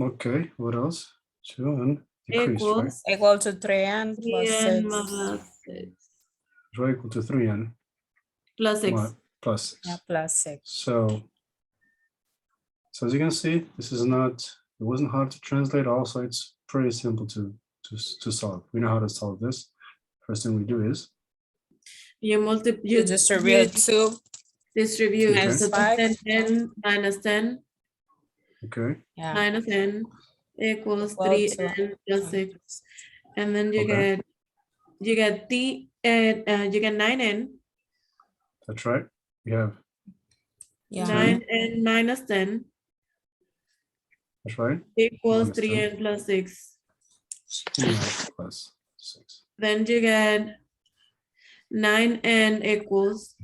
Okay, what else? 2 and decrease, right? equals equal to 3n plus 3n 6. minus 6 Right, equal to 3n plus 6. plus 6. Yeah, plus 6. So as you can see, this is not, it wasn't hard to translate. Also, it's pretty simple to solve. We know how to solve this. First thing we do is You distribute 2. distribute. Okay. So 5. 10 minus 10 okay. Yeah. minus n equals Equal 3n plus 6. And then you Okay. get you get 9n. That's right. We have, Yeah. 9n minus 10 that's right. equals Minus 10. 3n plus 6. 3n plus 6. Then you get 9n equals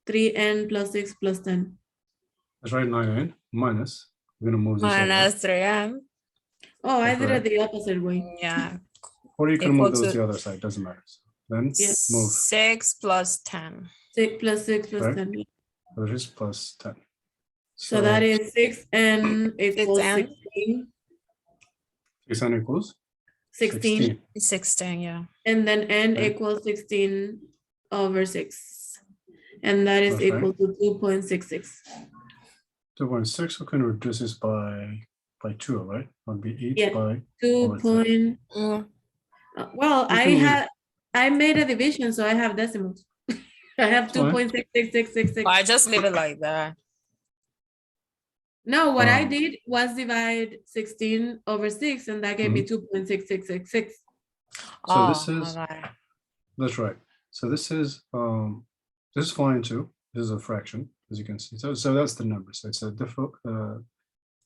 3n plus 6 plus 10. That's right. 9n minus. We're gonna move this over. Minus 3n. Oh, I That's did right. it the opposite way. Yeah. Or you can Equal move those to- the other side. Doesn't matter. So then move. 6 plus 10. 6 plus 6 plus Right. 10. That is plus 10. So that is 6n equals 6n. 16. 6n equals 16. 16, yeah. And then n Okay. equals 16 over 6. And that is That's right. equal to 2.66. 2.6. We can reduce this by 2, right? Would be 8 Yeah. by 2 over point. Well, We can leave I made a division, so I have decimals. I have Fine. 2.66666. I just leave it like that. No, what I Um, did was divide 16 over 6, and that gave me 2.6666. So this Oh, is- okay. That's right. So this is fine too. This is a fraction, as you can see. So that's the number. So it's a difficult.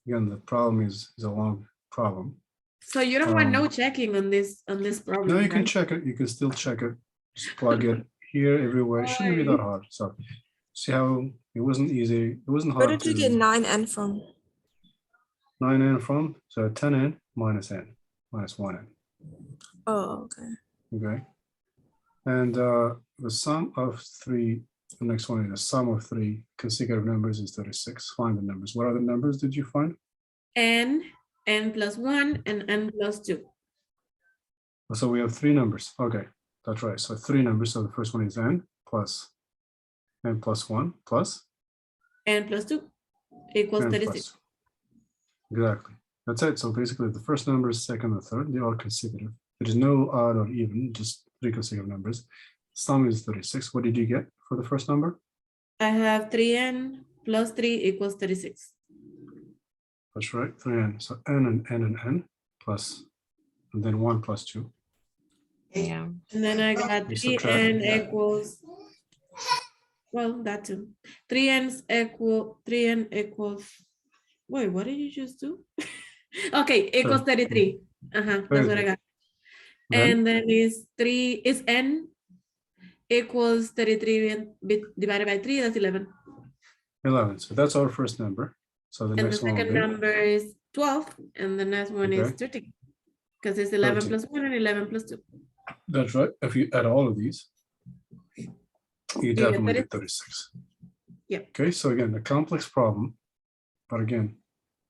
Again, the problem is a long problem. So you don't want no Um, checking on this problem. No, you can right? check it. You can still check it. Just plug it here, everywhere. It shouldn't be that hard. So see how it wasn't easy. It wasn't hard. Where did you get 9n from? 9n from? So 10n minus n minus 1n. Oh, okay. Okay. And the sum of 3, the next one is the sum of 3 consecutive numbers is 36. Find the numbers. What other numbers did you find? n plus 1, and n plus 2. So we have 3 numbers. Okay, that's right. So 3 numbers. So the first one is n plus 1 plus n plus 2 equals n 36. plus. Exactly. That's it. So basically the first number, second, and third, they are consecutive. There is no odd or even, just 3 consecutive numbers. Sum is 36. What did you get for the first number? I have 3n plus 3 equals 36. That's right, 3n. So n and n plus, and then 1 plus 2. Yeah. And then I got We 3n subtract. equals, well, that too. 3n equals, wait, what did you just do? Okay, equals 33. That's what I got. Then And then is n equals 33 divided by 3, that's 11. 11. So that's our first number. So the And the next one will second be number is 12, and the next one is Okay. 13. Because it's 11 13. plus 1 and 11 plus 2. That's right. If you add all of these, you get definitely get 36. 36. Yeah. Okay, so again, a complex problem, but again,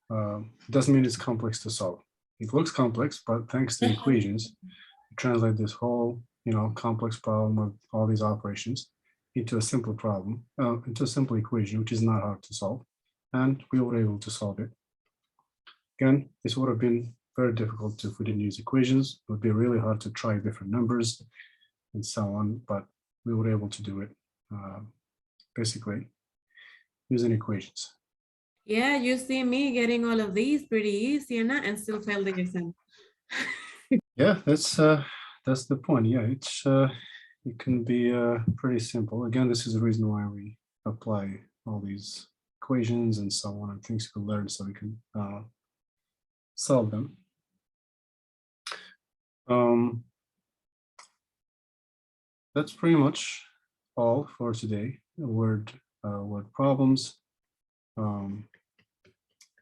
it doesn't mean it's complex to solve. It looks complex, but thanks to equations, you translate this whole, complex problem with all these operations into a simple problem, into a simple equation, which is not hard to solve. And we were able to solve it. Again, this would have been very difficult if we didn't use equations. It would be really hard to try different numbers and so on, but we were able to do it basically using equations. Yeah, you see me getting all of these pretty easy and still fail the exam. Yeah, that's the point. Yeah, it can be pretty simple. Again, this is the reason why we apply all these equations and so on and things we learn so we can solve them. That's pretty much all for today. Word problems,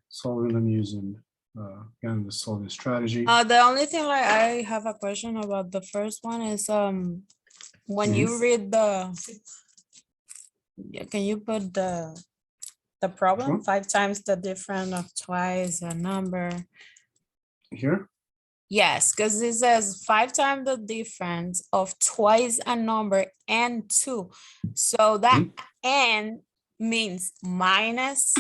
solving them using again the solving strategy. The only thing like I have a question about the first one is when you read can you put the problem one? 5 times the difference of twice a number? Here? Yes, because it says 5 times the difference of twice a number and 2. So that and means minus.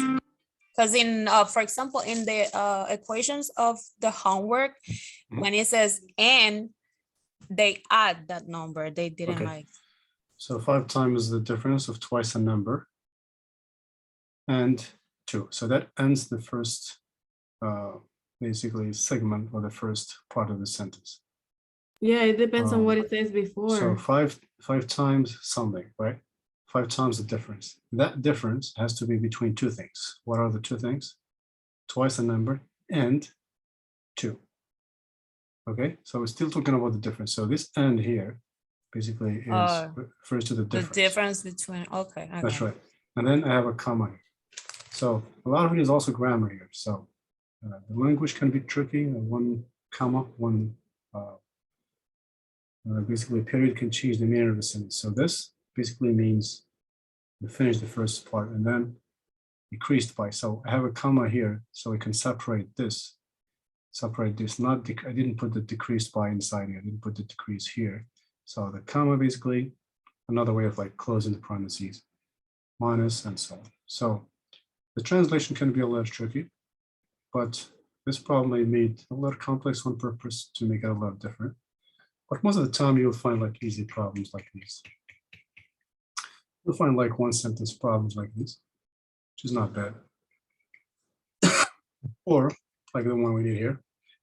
Because in, for example, in the equations of the homework, when it says and, they add that number. They didn't Okay. So 5 times the difference of twice a number and 2. So that ends the first basically segment or the first part of the sentence. Yeah, it depends on what it says before. So five times something, right? 5 times the difference. That difference has to be between 2 things. What are the 2 things? Twice a number and 2. Okay, so we're still talking about the difference. So this and here basically refers to the difference. The difference between, okay. That's right. And then I have a comma here. So a lot of it is also grammar here. So the language can be tricky. One comma, one basically a period can change the meaning of the sentence. So this basically means we finish the first part and then decreased by. So I have a comma here so we can separate this. Not I didn't put the decreased by inside here. I didn't put the decrease here. So the comma basically another way of like closing the parentheses, minus and so on. So the translation can be a little tricky, but this problem I made a little complex on purpose to make it a lot different. But most of the time you'll find like easy problems like these. You'll find like one sentence problems like this, which is not bad. Or like the one we did here.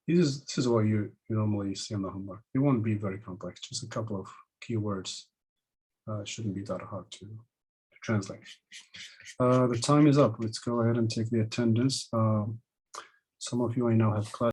This is what you normally see on the homework. It won't be very complex, just a couple of keywords. Shouldn't be that hard to translate. The time is up. Let's go ahead and take the attendance. Some of you I know have class.